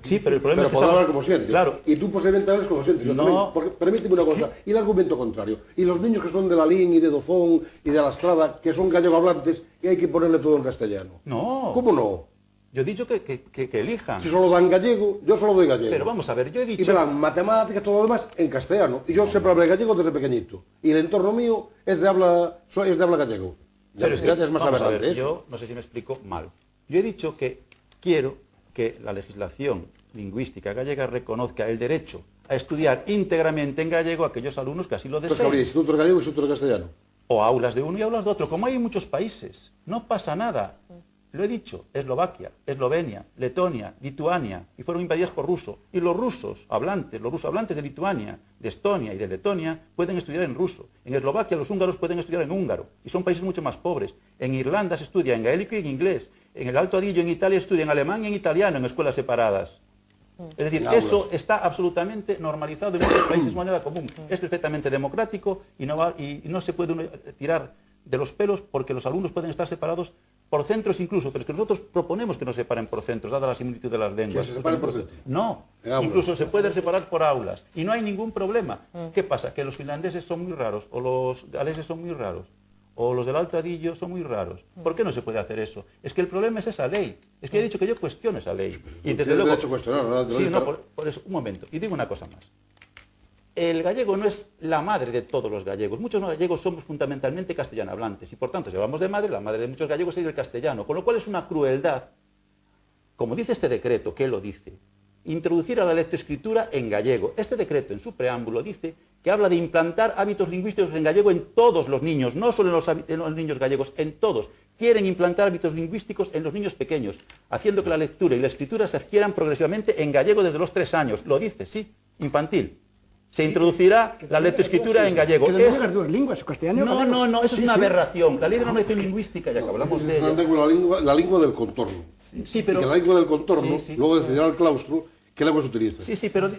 Sí, pero el problema es que hablar como siente. Claro. Y tú posiblemente hablas como sientes. No. Permíteme una cosa, y el argumento contrario. Y los niños que son de la Lin y de Dozón y de la Estrada, que son gallego hablantes, y hay que ponerle todo en castellano. No. ¿Cómo no? Yo he dicho que elijan. Si solo dan gallego, yo solo doy gallego. Pero vamos a ver, yo he dicho... Y me dan matemáticas, todo lo demás, en castellano. Y yo siempre hablé gallego desde pequeñito. Y el entorno mío es de habla gallego. Pero es más aberrante eso. Yo no sé si me explico mal. Yo he dicho que quiero que la legislación lingüística gallega reconozca el derecho a estudiar íntegramente en gallego a aquellos alumnos que así lo deseen. Pues que habría institutos gallegos y institutos castellano. O aulas de uno y aulas de otro, como hay en muchos países. No pasa nada. Lo he dicho, Eslovaquia, Eslovenia, Letonia, Lituania, y fueron invadidas por ruso. Y los rusos hablantes de Lituania, de Estonia y de Letonia pueden estudiar en ruso. En Eslovaquia los húngaros pueden estudiar en húngaro, y son países mucho más pobres. En Irlanda se estudia en gaélico y en inglés. En el Alto Adigio, en Italia, estudia en alemán y en italiano, en escuelas separadas. Es decir, eso está absolutamente normalizado en muchos países de manera común. Es perfectamente democrático y no se puede tirar de los pelos porque los alumnos pueden estar separados por centros incluso, pero es que nosotros proponemos que nos separen por centros, dada la similitud de las lenguas. ¿Que se separen por centros? No, incluso se pueden separar por aulas y no hay ningún problema. ¿Qué pasa? Que los finlandeses son muy raros, o los galeses son muy raros, o los del Alto Adillo son muy raros. ¿Por qué no se puede hacer eso? Es que el problema es esa ley. Es que he dicho que yo cuestiono esa ley. Y desde luego... derecho a cuestionar, ¿verdad? Sí, no, por eso, un momento. Y digo una cosa más. El gallego no es la madre de todos los gallegos. Muchos gallegos somos fundamentalmente castellano hablantes y por tanto, si hablamos de madre, la madre de muchos gallegos es el castellano, con lo cual es una crueldad, como dice este decreto, que lo dice, introducir a la lectoescritura en gallego. Este decreto en su preámbulo dice que habla de implantar hábitos lingüísticos en gallego en todos los niños, no solo en los niños gallegos, en todos. Quieren implantar hábitos lingüísticos en los niños pequeños, haciendo que la lectura y la escritura se adquieran progresivamente en gallego desde los 3 años. Lo dice, sí, infantil. Se introducirá la lectoescritura en gallego. Las dos lenguas, castellano y gallego. No, eso es una aberración. La ley de normalización lingüística, ya que hablamos de ella. La lengua del contorno. Sí, pero... Y que la lengua del contorno, luego decidirá el claustro qué lengua se utiliza. Sí, pero...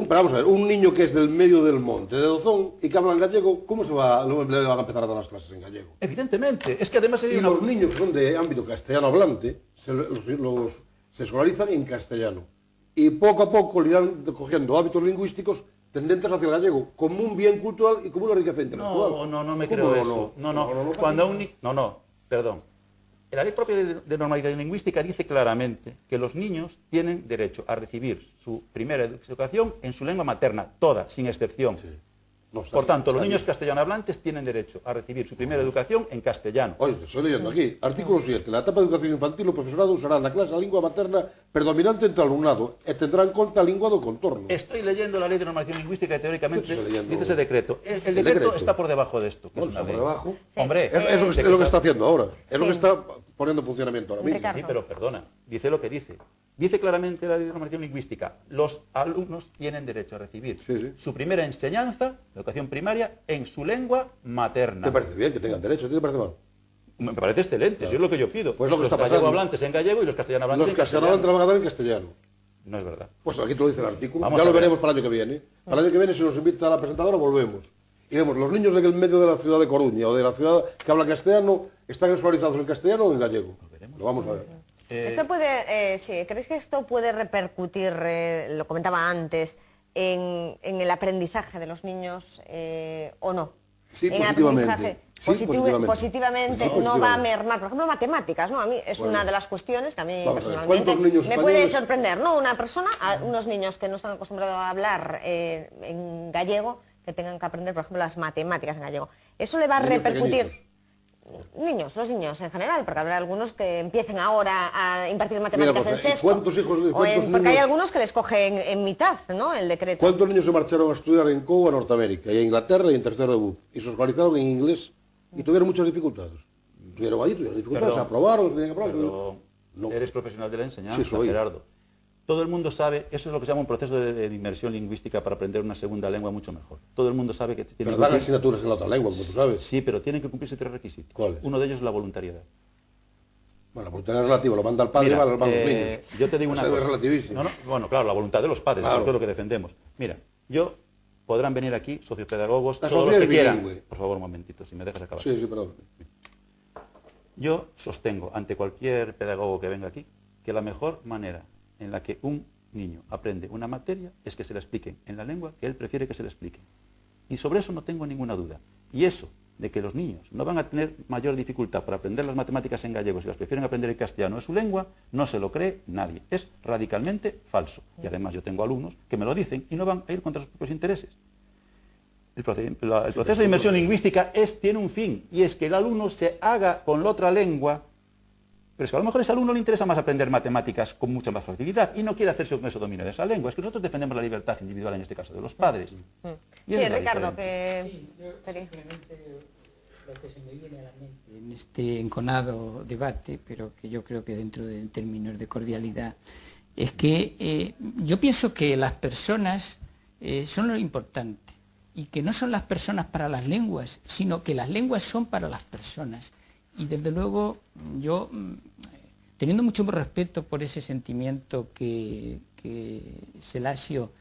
Vamos a ver, un niño que es del medio del monte, de Dozón, y que habla en gallego, ¿cómo le van a empezar a dar las clases en gallego? Evidentemente, es que además sería y los niños que son de ámbito castellano hablante, se escolarizan en castellano. Y poco a poco le irán cogiendo hábitos lingüísticos tendentes hacia el gallego, como un bien cultural y como una riqueza intelectual. No me creo eso. Perdón. La ley propia de normalización lingüística dice claramente que los niños tienen derecho a recibir su primera educación en su lengua materna, toda, sin excepción. Sí. Por tanto, los niños castellano hablantes tienen derecho a recibir su primera educación en castellano. Oye, estoy leyendo aquí, artículo 7. La etapa de educación infantil o profesorado usará na clase a lingua materna predominante entre o alumnado e tendrá en conta a lingua do contorno. Estoy leyendo la ley de normalización lingüística y teóricamente dice ese decreto. El decreto está por debajo de esto. Está por debajo. Sí. Hombre, es lo que está haciendo ahora. Es lo que está poniendo en funcionamiento ahora mismo. Sí, pero perdona, dice lo que dice. Dice claramente la ley de normalización lingüística, los alumnos tienen derecho a recibir su primera enseñanza, la educación primaria, en su lengua materna. ¿Te parece bien que tengan derecho? ¿Te parece mal? Me parece excelente, eso es lo que yo pido. Pues lo que los está pasando. Los hablantes en gallego y los castellano hablantes en castellano. Los castellano hablantes van a dar en castellano. No es verdad. Pues aquí te lo dice el artículo. Ya lo veremos para el año que viene. Para el año que viene, si nos invita a la presentadora, volvemos. Y vemos, los niños del medio de la ciudad de Coruña o de la ciudad que habla castellano, ¿están escolarizados en castellano o en gallego? Lo vamos a ver. Esto puede, ¿creéis que esto puede repercutir, lo comentaba antes, en el aprendizaje de los niños o no? Sí, en positivamente. Positivamente no va a mermar. Por ejemplo, matemáticas, ¿no? A mí es una de las cuestiones que a mí personalmente me puede sorprender, ¿no? Una persona, unos niños que no están acostumbrados a hablar en gallego, que tengan que aprender, por ejemplo, las matemáticas en gallego. ¿Eso le va a repercutir? Los niños en general, porque habrá algunos que empiecen ahora a impartir matemáticas en sexto. ¿Cuántos hijos, porque hay algunos que les cogen en mitad, ¿no? El decreto. ¿Cuántos niños se marcharon a estudiar en COU a Norteamérica y a Inglaterra y en tercero de BUP? Y se escolarizaron en inglés y tuvieron muchas dificultades. Tuvieron dificultades, se aprobaron, tenían que aprobar. No. Eres profesional de la enseñanza, Gerardo. Todo el mundo sabe, eso es lo que se llama un proceso de inmersión lingüística para aprender una segunda lengua mucho mejor. Todo el mundo sabe que tiene que dan asignaturas en la otra lengua, como tú sabes. Sí, pero tienen que cumplirse 3 requisitos. ¿Cuáles? Uno de ellos es la voluntariedad. Bueno, la voluntariedad relativa, lo manda el padre y lo mandan los niños. Yo te digo una cosa. Es relativísimo. Bueno, claro, la voluntad de los padres, claro. Eso es lo que defendemos. Mira, podrán venir aquí sociopedagogos, todos los que quieran. Por favor, un momentito, si me dejas acabar. Sí, perdón. Yo sostengo ante cualquier pedagogo que venga aquí que la mejor manera en la que un niño aprende una materia es que se la expliquen en la lengua que él prefiere que se la expliquen. Y sobre eso no tengo ninguna duda. Y eso de que los niños no van a tener mayor dificultad para aprender las matemáticas en gallego si las prefieren aprender en castellano en su lengua, no se lo cree nadie. Es radicalmente falso. Y además yo tengo alumnos que me lo dicen y no van a ir contra sus propios intereses. El proceso de inmersión lingüística tiene un fin, y es que el alumno se haga con la otra lengua. Pero es que a lo mejor a ese alumno le interesa más aprender matemáticas con mucha más facilidad y no quiere hacerse con ese dominio de esa lengua. Es que nosotros defendemos la libertad individual, en este caso, de los padres. Sí, Ricardo, Sí, yo simplemente lo que se me viene a la mente en este enconado debate, pero que yo creo que dentro de términos de cordialidad, es que yo pienso que las personas son lo importante y que no son las personas para las lenguas, sino que las lenguas son para las personas. Y desde luego yo, teniendo mucho respeto por ese sentimiento que Selasio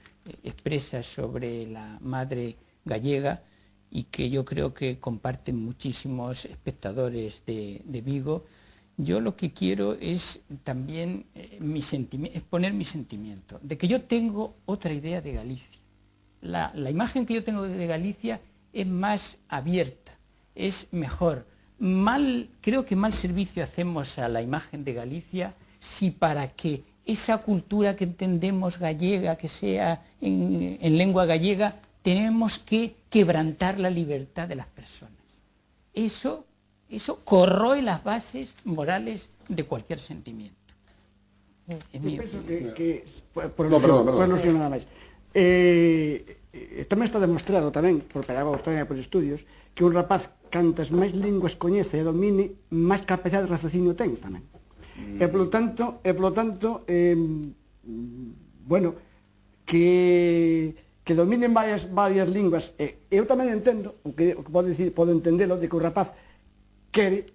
expresa sobre la madre gallega y que yo creo que comparten muchísimos espectadores de Vigo, Yo lo que quiero es también exponer mi sentimiento, de que yo tengo otra idea de Galicia. La imagen que yo tengo de Galicia es más abierta, es mejor. Creo que mal servicio hacemos a la imagen de Galicia si para que esa cultura que entendemos gallega, que sea en lengua gallega, tenemos que quebrantar la libertad de las personas. Eso corroe las bases morales de cualquier sentimiento. Eu penso que por alusión nada máis. Tamén está demostrado tamén por pedagogos tamén e por estudios que un rapaz cantas máis linguas coñece e domine, máis capacidade de raciocinio ten tamén. E polo tanto, bueno, que dominen varias linguas. Eu tamén entendo, o que podo entendelo, de que o rapaz quere,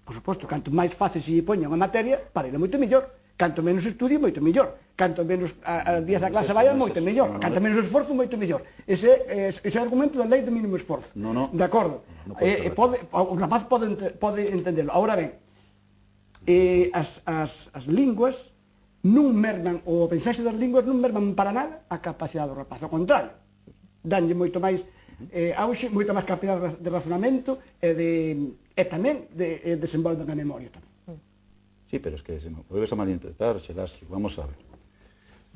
por suposto, canto máis fácil se lle poña unha materia, para ele moito mellor. Canto menos estudie, moito mellor. Canto menos días a clase vaya, moito mellor. Canto menos esforzo, moito mellor. Ese argumento da lei de mínimo esforzo. De acordo. O rapaz pode entendelo. Ahora ben, as linguas non merman, o pensaxe das linguas non merman para nada a capacidade do rapaz. Ao contrario, danlle moito máis auxe, moita máis capacidade de razonamento e tamén desenvolven a memoria tamén. Sí, pero es que se me vuelves a malinterpretar, Xelasio. Vamos a ver.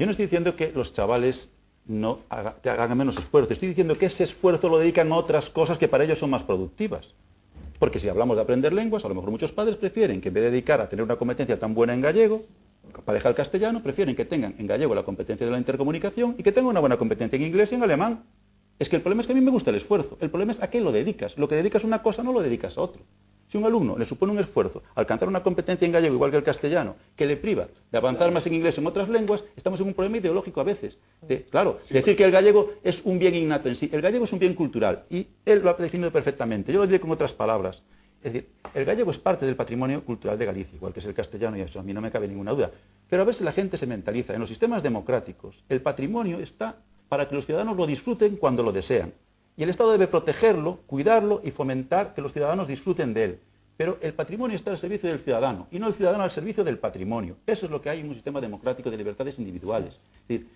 Yo no estoy diciendo que los chavales no hagan menos esfuerzo. Estoy diciendo que ese esfuerzo lo dedican a otras cosas que para ellos son más productivas. Porque si hablamos de aprender lenguas, a lo mejor muchos padres prefieren que en vez de dedicar a tener una competencia tan buena en gallego, para dejar el castellano, prefieren que tengan en gallego la competencia de la intercomunicación y que tengan una buena competencia en inglés y en alemán. Es que el problema es que a mí me gusta el esfuerzo. El problema es a qué lo dedicas. Lo que dedicas a una cosa no lo dedicas a otro. Si un alumno le supone un esfuerzo alcanzar una competencia en gallego igual que el castellano, que le priva de avanzar más en inglés o en otras lenguas, estamos en un problema ideológico a veces. Decir que el gallego es un bien innato en sí. El gallego es un bien cultural y él lo ha definido perfectamente. Yo lo diré con otras palabras. Es decir, el gallego es parte del patrimonio cultural de Galicia, igual que es el castellano, y eso a mí no me cabe ninguna duda. Pero a veces la gente se mentaliza. En los sistemas democráticos, el patrimonio está para que los ciudadanos lo disfruten cuando lo desean. Y el Estado debe protegerlo, cuidarlo y fomentar que los ciudadanos disfruten de él. Pero el patrimonio está al servicio del ciudadano y no el ciudadano al servicio del patrimonio. Eso es lo que hay en un sistema democrático de libertades individuales. Es decir,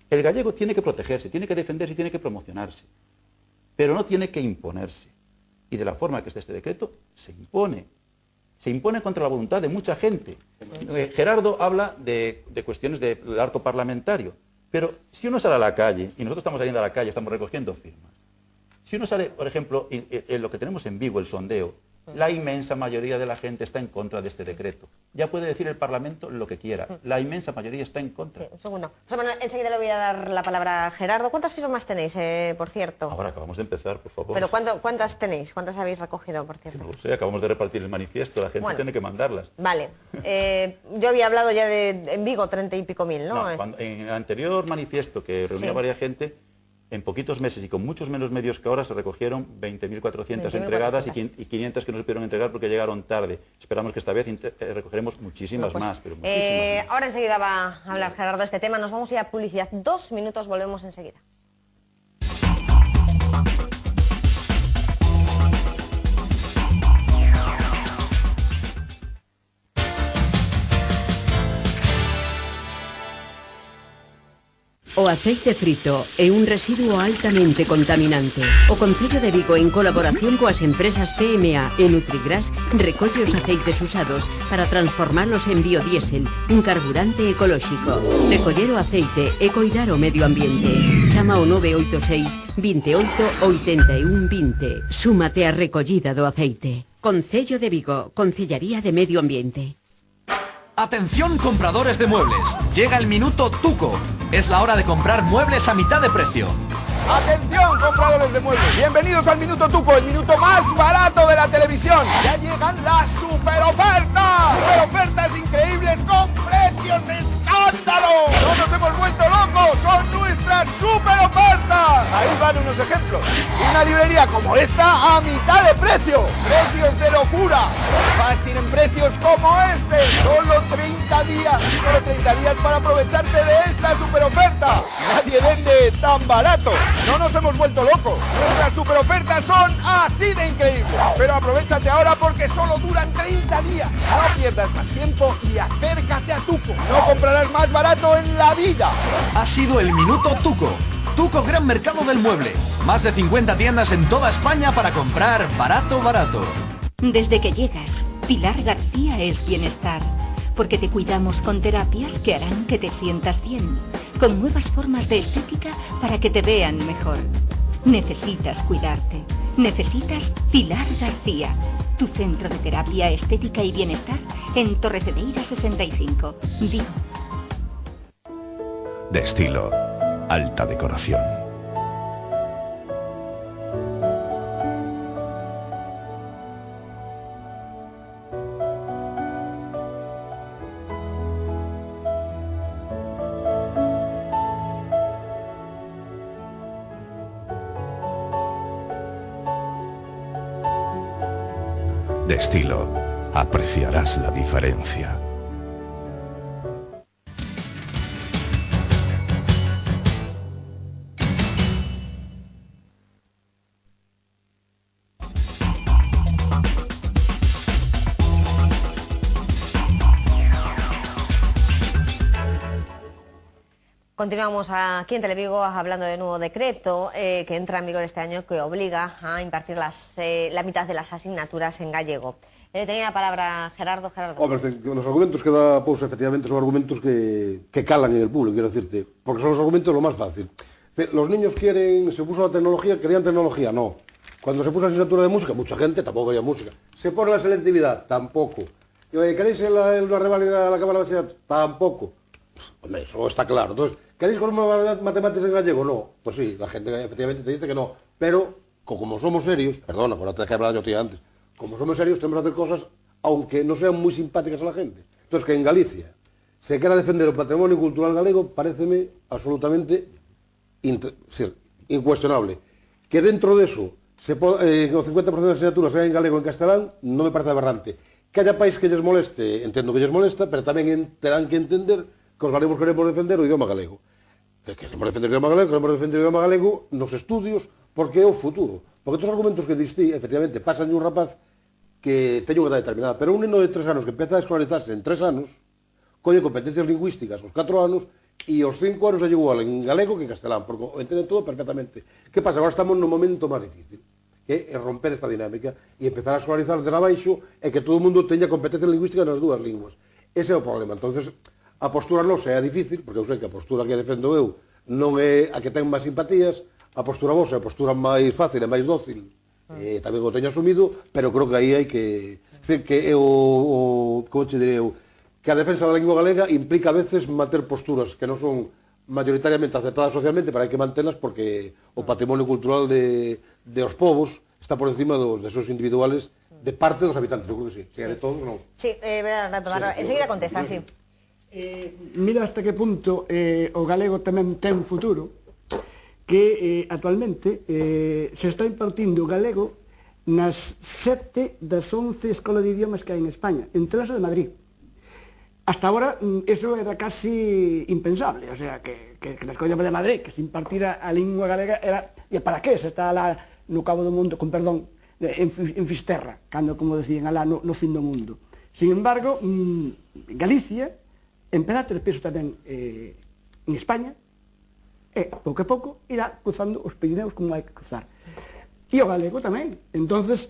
el gallego tiene que protegerse, tiene que defenderse y tiene que promocionarse, pero no tiene que imponerse. Y de la forma que está este decreto, se impone. Se impone contra la voluntad de mucha gente. Gerardo habla de cuestiones del arco parlamentario, pero si uno sale a la calle, y nosotros estamos saliendo a la calle, estamos recogiendo firmas, si uno sale, por ejemplo, en lo que tenemos en Vigo, el sondeo, la inmensa mayoría de la gente está en contra de este decreto. Ya puede decir el Parlamento lo que quiera. La inmensa mayoría está en contra. Sí, un segundo. José Manuel, enseguida le voy a dar la palabra a Gerardo. ¿Cuántas firmas tenéis, por cierto? Ahora acabamos de empezar, por favor. ¿Pero cuántas tenéis? ¿Cuántas habéis recogido, por cierto? No lo sé, acabamos de repartir el manifiesto. La gente tiene que mandarlas. Vale. Yo había hablado ya en Vigo 30 y pico mil, ¿no? En el anterior manifiesto que reunía varias gente, en poquitos meses y con muchos menos medios que ahora se recogieron 20.400 entregadas y 500 que no se pudieron entregar porque llegaron tarde. Esperamos que esta vez recogeremos muchísimas más. Pero muchísimas más. Ahora enseguida va a hablar Gerardo de este tema. Nos vamos a ir a publicidad. 2 minutos, volvemos enseguida. O aceite frito é un residuo altamente contaminante. O Concello de Vigo, en colaboración coas empresas PMA e Nutrigras, recolle os aceites usados para transformalos en biodiesel, un carburante ecolóxico. Recoller o aceite e coidar o medio ambiente. Chama ao 986 28 81 20. Súmate á recollida do aceite. Concello de Vigo, Concellaría de Medio Ambiente. Atención compradores de muebles, llega el minuto Tuco. Es la hora de comprar muebles a mitad de precio. Atención compradores de muebles, bienvenidos al minuto Tuco, el minuto más barato de la televisión. Ya llegan las super ofertas. Super ofertas increíbles con precios de escándalo. No nos hemos vuelto locos, son nuestras super ofertas. Ahí van unos ejemplos. Una librería como esta a mitad de precio. Precios de locura. Más tienen precios como este. Solo 30 días. Solo 30 días para aprovecharte de esta super oferta. Nadie vende tan barato. No nos hemos vuelto locos. Nuestras super ofertas son así de increíbles. Pero aprovechate ahora porque solo duran 30 días. No pierdas más tiempo y acércate a Tuco. No comprarás más barato en la vida. Ha sido el Minuto Tuco. Tuco Gran Mercado del Mueble. Más de 50 tiendas en toda España para comprar barato, barato. Desde que llegas, Pilar García es bienestar. Porque te cuidamos con terapias que harán que te sientas bien. Con nuevas formas de estética para que te vean mejor. Necesitas cuidarte. Necesitas Pilar García. Tu centro de terapia estética y bienestar en Torrecedeira 65. Vigo. De estilo, alta decoración. De estilo, apreciarás la diferencia. Continuamos aquí en Televigo hablando de nuevo decreto que entra en vigor este año que obliga a impartir la mitad de las asignaturas en gallego. Tenía la palabra Gerardo. Hombre, los argumentos que da Pousa efectivamente son argumentos que calan en el público, quiero decirte, porque son los argumentos lo más fácil. Los niños quieren, se puso la tecnología, querían tecnología, no. Cuando se puso la asignatura de música, mucha gente tampoco quería música. Se pone la selectividad, tampoco. ¿Queréis la reválida de la Cámara de Bachillerato? Tampoco. Hombre, eso está claro. Entonces, ¿queréis con matemáticas en gallego? No. Pues sí, la gente efectivamente te dice que no. Pero, como somos serios, perdona, por la que hablaba yo tía antes, como somos serios tenemos que hacer cosas, aunque no sean muy simpáticas a la gente. Entonces, que en Galicia se quiera defender el patrimonio cultural galego, paréceme absolutamente incuestionable. Que dentro de eso, el 50% de asignaturas sea en galego o en castelán, no me parece aberrante. Que haya país que les moleste, entiendo que les molesta, pero también tendrán que entender que os galegos queremos defender o idioma galego. Queremos defender o idioma galego, queremos defender o idioma galego nos estudios, porque é o futuro. Porque estos argumentos que distí, efectivamente, pasan de un rapaz que teño unha edad determinada, pero un neno de 3 anos que empeza a escolarizarse en 3 anos, colle competencias lingüísticas aos 4 anos, e aos 5 anos é igual en galego que en castelán, porque o entenden todo perfectamente. Que pasa? Agora estamos no momento máis difícil, que é romper esta dinámica e empezar a escolarizar desde abaixo e que todo o mundo teña competencias lingüísticas nas dúas linguas. Ese é o problema. Entonces, a postura nosa é difícil, porque eu sei que a postura que defendo eu non é a que ten máis simpatías, a postura vosa é a postura máis fácil e máis dócil, tamén o teño asumido, pero creo que aí hai que... Decir, que como te diré eu, que a defensa da lingua galega implica a veces manter posturas que non son mayoritariamente aceptadas socialmente, pero hai que mantelas porque o patrimonio cultural de os povos está por encima dos deseos individuales de parte dos habitantes. Eu creo que sí, se é de todos, non. Sí, enseguida contesta, sí. Mira hasta que punto o galego tamén ten futuro, que actualmente se está impartindo o galego nas 7 das 11 escolas de idiomas que hai en España, entre elas a de Madrid. Hasta ahora eso era casi impensable, o sea, que na escola de Madrid, que se impartira a lingua galega, era, e para qué? Se está lá no cabo do mundo, con perdón, en Fisterra, cando, como decían, alá no fin do mundo. Sin embargo, Galicia empeza a ter peso tamén en España, e pouco a pouco irá cruzando os Pirineos como hai que cruzar. E o galego tamén. Entonces,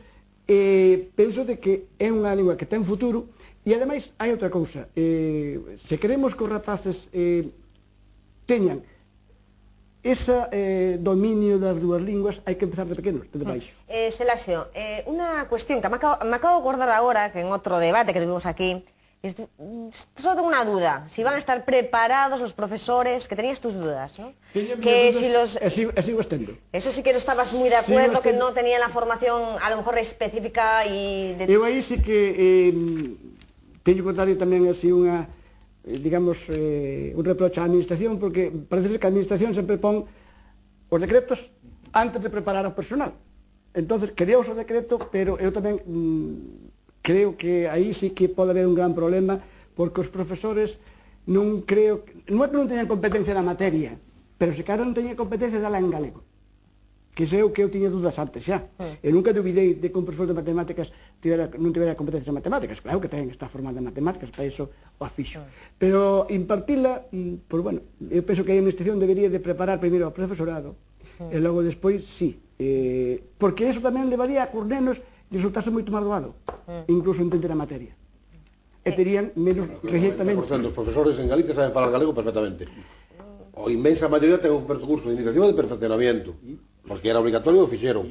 penso de que é unha lingua que ten futuro, e ademais hai outra cousa. Se queremos que os rapaces teñan ese dominio das dúas linguas, hai que empezar de pequenos, de baixo. Selasio, unha cuestión que me acabo de acordar agora, que en outro debate que tuvimos aquí, solo tengo una duda, si van a estar preparados los profesores, que tenías tus dudas, ¿no? Que si los... sigo estendo. Eso sí que no estabas muy de acuerdo, que no tenían la formación a lo mejor específica y... Eu aí sí que teño que darlle tamén así unha, digamos, un reproche á administración, porque parece ser que a administración sempre pon os decretos antes de preparar o personal. Entonces, queríamos o decreto, pero eu tamén creo que aí sí que pode haber un gran problema, porque os profesores non creo, non é que non teñan competencia na materia, pero se cara non teñen competencia dala en galego. Que sei o que eu tiña dudas antes xa. Eu nunca duvidei de que un profesor de matemáticas non tivera competencia en matemáticas. Claro que ten que estar formado en matemáticas, para iso o afixo. Pero impartila, pois bueno, eu penso que a administración debería de preparar primeiro ao profesorado, e logo despois, sí. Porque iso tamén levaría a cos nenos de resultarse moito máis doado, incluso entender a materia. E terían menos rexeitamente. Os profesores en Galicia saben falar galego perfectamente. A inmensa maioría ten un curso de iniciación e de perfeccionamiento, porque era obligatorio e o fixeron.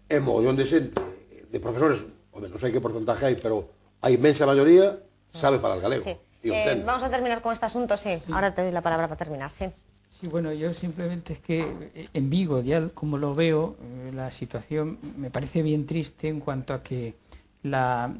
E mogollón de xente, de profesores, non sei que porcentaje hai, pero a inmensa maioría sabe falar galego. Sí. Vamos a terminar con este asunto, sí. Ahora te doy la palabra para terminar, sí. Sí, bueno, yo simplemente es que en Vigo, ya como lo veo, la situación me parece bien triste en cuanto a que la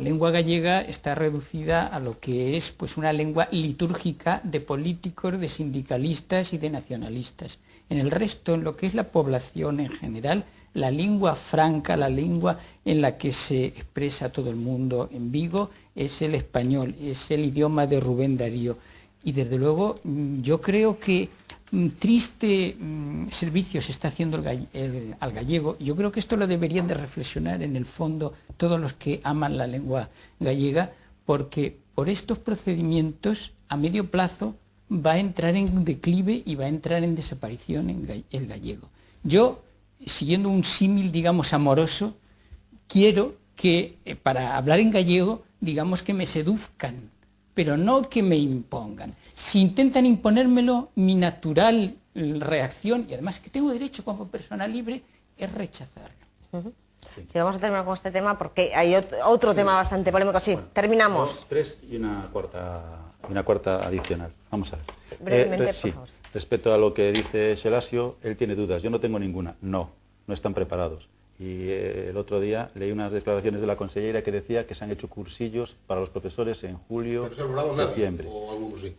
lengua gallega está reducida a lo que es pues una lengua litúrgica de políticos, de sindicalistas y de nacionalistas. En el resto, en lo que es la población en general, la lengua franca, la lengua en la que se expresa todo el mundo en Vigo es el español, es el idioma de Rubén Darío. Y desde luego yo creo que triste servicio se está haciendo al gallego. Yo creo que esto lo deberían de reflexionar en el fondo todos los que aman la lengua gallega, porque por estos procedimientos a medio plazo va a entrar en declive y va a entrar en desaparición el gallego. Yo, siguiendo un símil, digamos, amoroso, quiero que para hablar en gallego, digamos, que me seduzcan, pero no que me impongan. Si intentan imponérmelo, mi natural reacción, y además que tengo derecho como persona libre, es rechazarlo. Sí, vamos a terminar con este tema porque hay otro tema bastante polémico. Sí, bueno, terminamos. 2, 3 y una cuarta adicional. Vamos a ver. Brevemente, sí, por favor. Respecto a lo que dice Xelasio, él tiene dudas. Yo no tengo ninguna. No están preparados. Y el otro día leí unas declaraciones de la consellera que decía que se han hecho cursillos para los profesores en julio, septiembre. O algunos sí.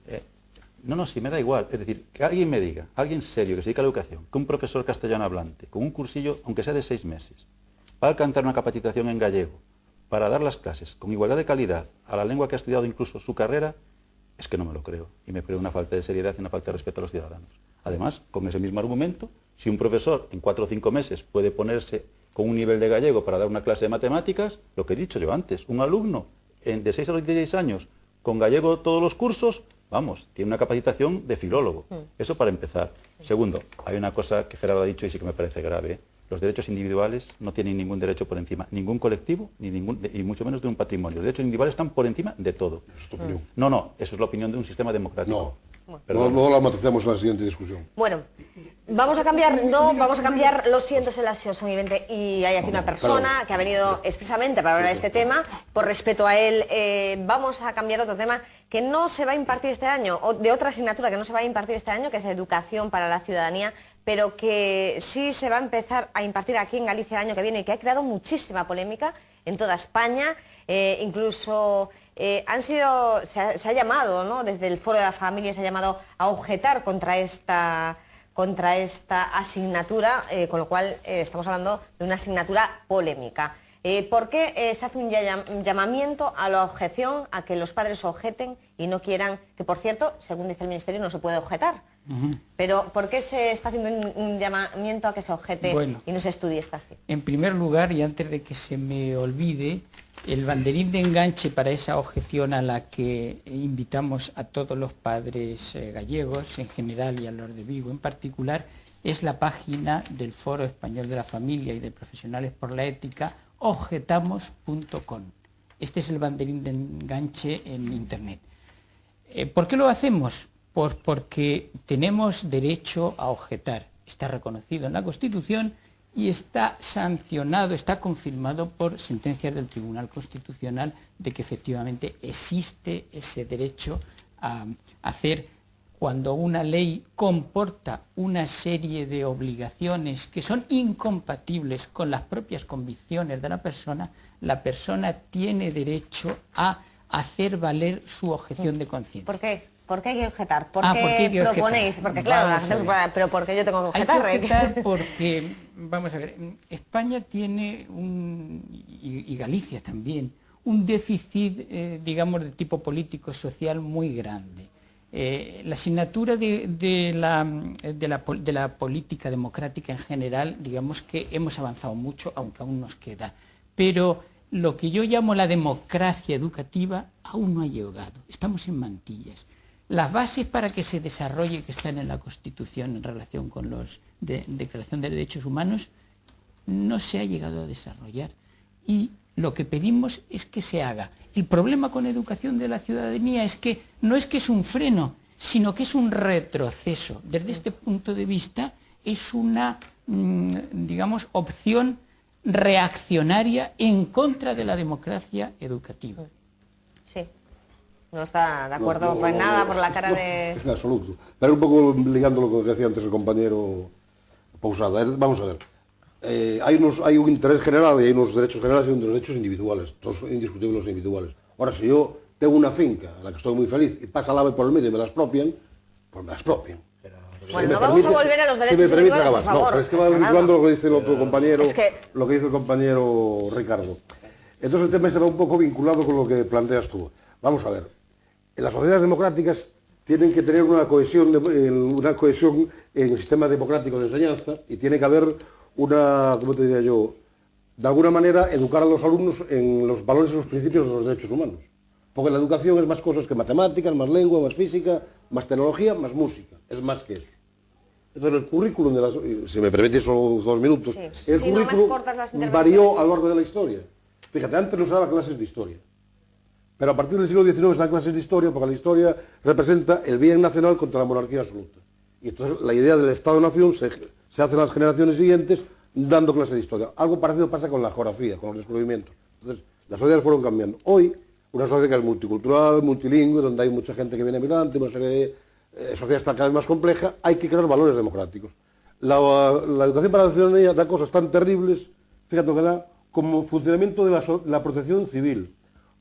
No, sí, me da igual. Es decir, que alguien me diga, alguien serio que se dedica a la educación, que un profesor castellano hablante, con un cursillo, aunque sea de 6 meses, va a alcanzar una capacitación en gallego, para dar las clases con igualdad de calidad a la lengua que ha estudiado incluso su carrera, es que no me lo creo. Y me creo una falta de seriedad y una falta de respeto a los ciudadanos. Además, con ese mismo argumento, si un profesor en 4 o 5 meses puede ponerse con un nivel de gallego para dar una clase de matemáticas, lo que he dicho yo antes, un alumno de 6 a 16 años con gallego todos los cursos, vamos, tiene una capacitación de filólogo. Eso para empezar. Segundo, hay una cosa que Gerardo ha dicho y sí que me parece grave. Los derechos individuales no tienen ningún derecho por encima, ningún colectivo, y mucho menos de un patrimonio. Los derechos individuales están por encima de todo. Eso es tu opinión. No, eso es la opinión de un sistema democrático. No la matizamos en la siguiente discusión. Bueno, vamos a cambiar, lo siento, Xelasio Sonivente, y hay aquí una persona que ha venido expresamente para hablar de este tema, por respeto a él, vamos a cambiar otro tema que no se va a impartir este año, o de otra asignatura que no se va a impartir este año, que es Educación para la Ciudadanía, pero que sí se va a empezar a impartir aquí en Galicia el año que viene y que ha creado muchísima polémica en toda España, incluso... se ha llamado, ¿no? Desde el Foro de la Familia se ha llamado a objetar contra esta asignatura, con lo cual estamos hablando de una asignatura polémica. ¿Por qué se hace un llamamiento a la objeción, a que los padres objeten y no quieran, que por cierto, según dice el Ministerio, no se puede objetar? Pero ¿por qué se está haciendo un llamamiento a que se objete y no se estudie esta acción? En primer lugar, y antes de que se me olvide, el banderín de enganche para esa objeción a la que invitamos a todos los padres gallegos en general y a los de Vigo en particular, es la página del Foro Español de la Familia y de Profesionales por la Ética, objetamos.com. Este es el banderín de enganche en Internet. ¿Por qué lo hacemos? Pues porque tenemos derecho a objetar. Está reconocido en la Constitución y está sancionado, está confirmado por sentencias del Tribunal Constitucional de que efectivamente existe ese derecho a hacer cuando una ley comporta una serie de obligaciones que son incompatibles con las propias convicciones de la persona tiene derecho a hacer valer su objeción de conciencia. ¿Por qué? ¿Por qué hay que objetar? ¿Por ¿por qué qué proponéis? Porque claro, la gente pero ¿por qué yo tengo que objetar? Hay que objetar porque, vamos a ver, España tiene y Galicia también, un déficit, digamos, de tipo político-social muy grande. La asignatura de la política democrática en general, digamos que hemos avanzado mucho, aunque aún nos queda. Pero lo que yo llamo la democracia educativa aún no ha llegado. Estamos en mantillas. Las bases para que se desarrolle, que están en la Constitución en relación con los Declaración de Derechos Humanos, no se ha llegado a desarrollar. Y lo que pedimos es que se haga. El problema con educación de la ciudadanía es que no es que es un freno, sino que es un retroceso. Desde este punto de vista es una, digamos, opción reaccionaria en contra de la democracia educativa. Sí. No está de acuerdo pues nada por la cara de... En absoluto. Pero un poco ligando lo que decía antes el compañero Pousada. Vamos a ver. Hay un interés general y hay unos derechos generales y unos derechos individuales. Todos son indiscutibles individuales. Ahora, si yo tengo una finca a la que estoy muy feliz y pasa el AVE por el medio y me la expropian, pues me la expropian. Bueno, no vamos a volver a los derechos individuales, por favor. No, pero es que va vinculando lo que dice el otro compañero, lo que dice el compañero Ricardo. Entonces el tema se va un poco vinculado con lo que planteas tú. Vamos a ver. Las sociedades democráticas tienen que tener una cohesión en el sistema democrático de enseñanza y tiene que haber una, ¿cómo te diría yo?, de alguna manera educar a los alumnos en los valores y los principios de los derechos humanos. Porque la educación es más cosas que matemáticas, más lengua, más física, más tecnología, más música. Es más que eso. Entonces el currículum, si me permitís solo 2 minutos, el currículum varió a lo largo de la historia. Fíjate, antes no se daba clases de historia. Pero a partir del siglo XIX se dan clases de historia porque la historia representa el bien nacional contra la monarquía absoluta. Y entonces la idea del Estado-Nación se hace en las generaciones siguientes dando clases de historia. Algo parecido pasa con la geografía, con los descubrimientos. Entonces las sociedades fueron cambiando. Hoy, una sociedad que es multicultural, multilingüe, donde hay mucha gente que viene migrante, una serie de sociedad está cada vez más compleja, hay que crear valores democráticos. La educación para la ciudadanía da cosas tan terribles, fíjate que da, como funcionamiento de la protección civil,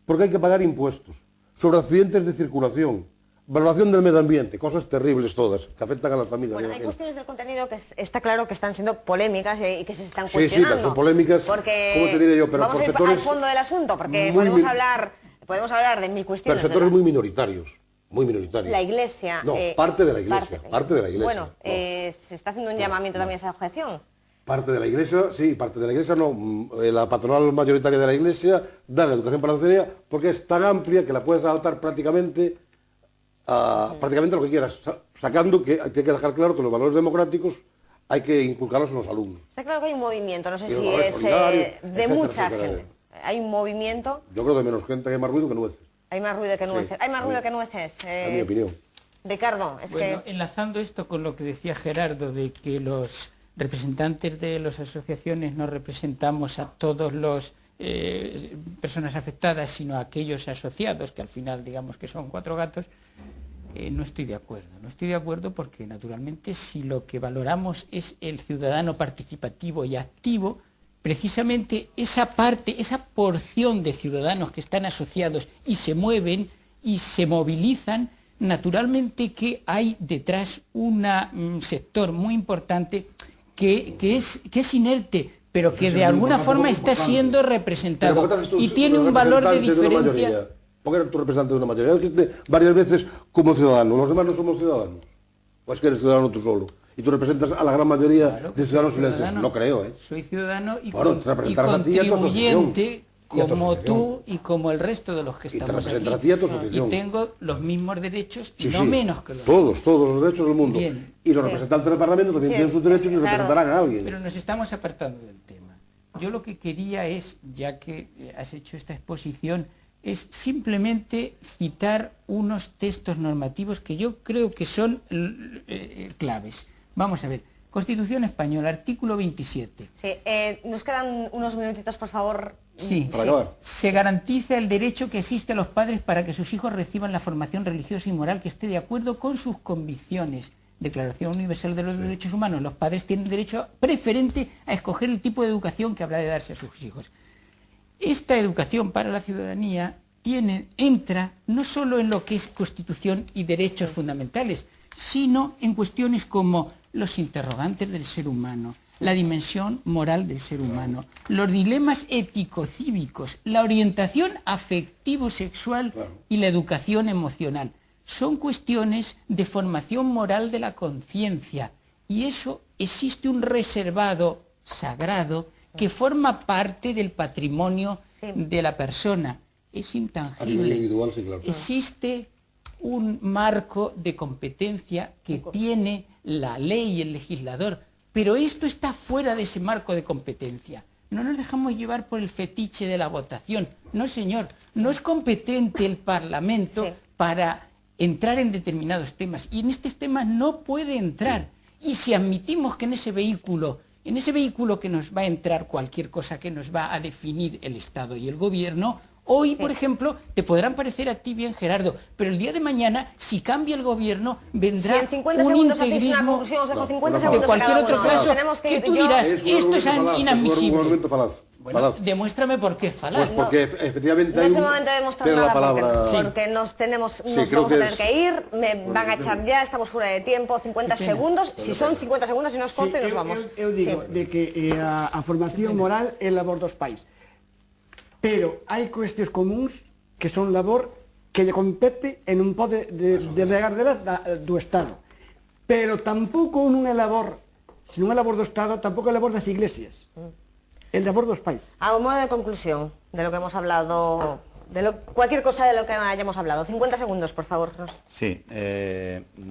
porque hay que pagar impuestos sobre accidentes de circulación, valoración del medio ambiente, cosas terribles todas, que afectan a las familias. Bueno, hay cuestiones del contenido que está claro que están siendo polémicas y que se están cuestionando. Sí, pero son polémicas, porque ¿cómo te diré yo? Pero vamos por a ir sectores al fondo del asunto, porque podemos hablar de mil cuestiones. Pero sectores muy minoritarios. Muy minoritarios. La Iglesia... No, parte de la Iglesia. Parte de la Iglesia. Bueno, se está haciendo un llamamiento también a esa objeción. Parte de la Iglesia, sí, parte de la Iglesia no. La patronal mayoritaria de la Iglesia da la educación para la ciudadanía porque es tan amplia que la puedes adaptar prácticamente a lo que quieras, sacando que hay que dejar claro que los valores democráticos hay que inculcarlos en los alumnos. Está claro que hay un movimiento, no sé si es de mucha gente. Hay un movimiento... Yo creo que menos gente, hay más ruido que nueces. Hay más ruido que nueces. Hay más ruido que nueces. En mi opinión. Ricardo, enlazando esto con lo que decía Gerardo, de que los representantes de las asociaciones no representamos a todos los personas afectadas, sino a aquellos asociados, que al final digamos que son 4 gatos, no estoy de acuerdo. No estoy de acuerdo porque naturalmente si lo que valoramos es el ciudadano participativo y activo, precisamente esa parte, esa porción de ciudadanos que están asociados y se mueven y se movilizan, naturalmente que hay detrás un sector muy importante que es inerte, pero que de alguna forma está siendo representado y tiene un valor de diferencia. ¿Por qué eres tú representante de una mayoría? Dijiste varias veces como ciudadano, los demás no somos ciudadanos. ¿O es que eres ciudadano tú solo? Y tú representas a la gran mayoría de ciudadanos silenciosos. No creo, ¿eh? Soy ciudadano y contribuyente como tú y como el resto de los que estamos aquí. Y tengo los mismos derechos y no menos que los demás. Todos los derechos del mundo. Bien. Y los representantes del Parlamento también tienen sus derechos y representarán a alguien. Pero nos estamos apartando del tema. Yo lo que quería es, ya que has hecho esta exposición, es simplemente citar unos textos normativos que yo creo que son claves. Vamos a ver, Constitución Española, artículo 27. Sí, nos quedan unos minutitos, por favor. Sí, se garantiza el derecho que existe a los padres para que sus hijos reciban la formación religiosa y moral que esté de acuerdo con sus convicciones. Declaración Universal de los Derechos Humanos. Los padres tienen derecho preferente a escoger el tipo de educación que habrá de darse a sus hijos. Esta educación para la ciudadanía entra no solo en lo que es Constitución y derechos fundamentales, sino en cuestiones como los interrogantes del ser humano, la dimensión moral del ser humano, los dilemas ético-cívicos, la orientación afectivo-sexual y la educación emocional. Son cuestiones de formación moral de la conciencia, y eso existe un reservado sagrado que forma parte del patrimonio de la persona. Es intangible. Sí, claro. Existe un marco de competencia que tiene la ley y el legislador, pero esto está fuera de ese marco de competencia. No nos dejamos llevar por el fetiche de la votación. No, señor, no es competente el Parlamento para entrar en determinados temas, y en estos temas no puede entrar. Y si admitimos que en ese vehículo que nos va a entrar cualquier cosa que nos va a definir el Estado y el Gobierno, hoy, por ejemplo, te podrán parecer a ti bien, Gerardo, pero el día de mañana, si cambia el Gobierno, vendrá un integrismo de cualquier otro caso que tú dirás, esto es inadmisible. Bueno, demuéstrame por qué es falaz. Pues porque efectivamente no es el momento de demostrar nada porque nos vamos a tener que ir, me van a echar ya, estamos fuera de tiempo, 50 segundos, si son 50 segundos, si no es corto, y nos vamos. Eu digo de que a formación moral é labor dos pais, pero hai cuestións comuns que son labor que lle compete e non pode delegar delas do Estado, pero tampouco non é labor, se non é labor do Estado, tampouco é labor das iglesias. El labor dos pais. A modo de conclusión de lo que hemos hablado, cualquier cosa de lo que hayamos hablado. 50 segundos, por favor. Sí,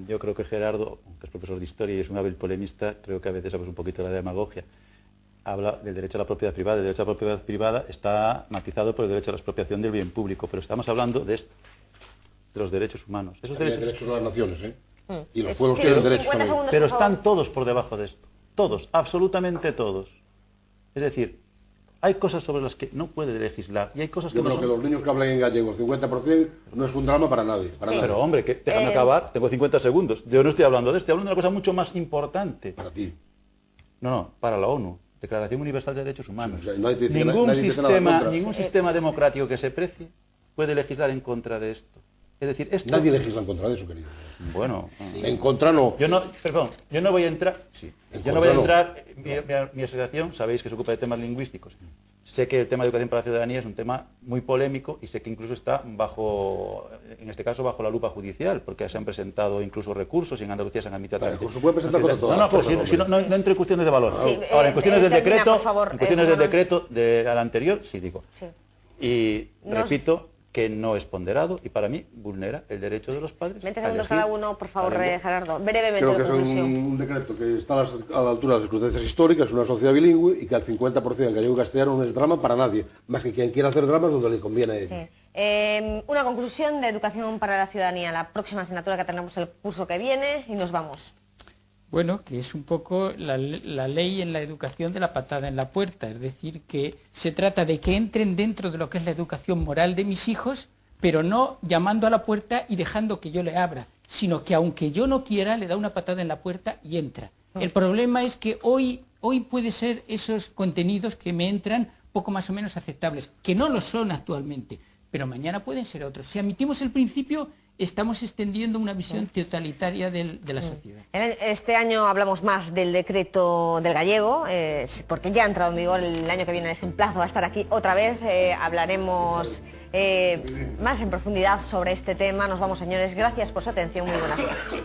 yo creo que Gerardo, que es profesor de historia y es un hábil polemista, creo que a veces habla un poquito de la demagogia. Habla del derecho a la propiedad privada. El derecho a la propiedad privada está matizado por el derecho a la expropiación del bien público, pero estamos hablando de esto, de los derechos humanos. Esos derechos de las naciones, y los pueblos tienen derechos también. Pero están todos por debajo de esto. Todos, absolutamente todos. Es decir, hay cosas sobre las que no puede legislar y hay cosas que yo creo que los niños que hablan en gallego, 50%, no es un drama para nadie. Pero hombre, déjame acabar, tengo 50 segundos. Yo no estoy hablando de esto, estoy hablando de una cosa mucho más importante. Para ti. No, para la ONU, Declaración Universal de Derechos Humanos. O sea, Ningún sistema democrático que se precie puede legislar en contra de esto. Es decir, esto... Nadie legisla en contra de eso, querido. Bueno... En contra no. Yo no voy a entrar... Sí. Yo no voy a entrar... Mi asociación, sabéis que se ocupa de temas lingüísticos. Sé que el tema de educación para la ciudadanía es un tema muy polémico y sé que incluso está en este caso, bajo la lupa judicial, porque se han presentado incluso recursos y en Andalucía se han admitido... El recurso puede presentar contra todas. No entre cuestiones de valor. Sí, ahora, en cuestiones del decreto, al anterior, sí digo. Sí. Y repito... que no es ponderado y para mí vulnera el derecho de los padres. 20 segundos cada uno, por favor, Gerardo. Brevemente. Creo que es un decreto que está a la altura de las circunstancias históricas, es una sociedad bilingüe y que al 50% en gallego y castellano no es drama para nadie, más que quien quiera hacer dramas donde le conviene a ellos. Sí. Una conclusión de educación para la ciudadanía, la próxima asignatura que tenemos el curso que viene y nos vamos. Bueno, que es un poco la ley en la educación de la patada en la puerta, es decir, que se trata de que entren dentro de lo que es la educación moral de mis hijos, pero no llamando a la puerta y dejando que yo le abra, sino que aunque yo no quiera, le da una patada en la puerta y entra. El problema es que hoy puede ser esos contenidos que me entran poco más o menos aceptables, que no lo son actualmente, pero mañana pueden ser otros. Si admitimos el principio, estamos extendiendo una visión totalitaria de la sociedad. Este año hablamos más del decreto del gallego, porque ya ha entrado en vigor, el año que viene les emplazo a estar aquí otra vez, hablaremos más en profundidad sobre este tema. Nos vamos, señores, gracias por su atención, muy buenas noches.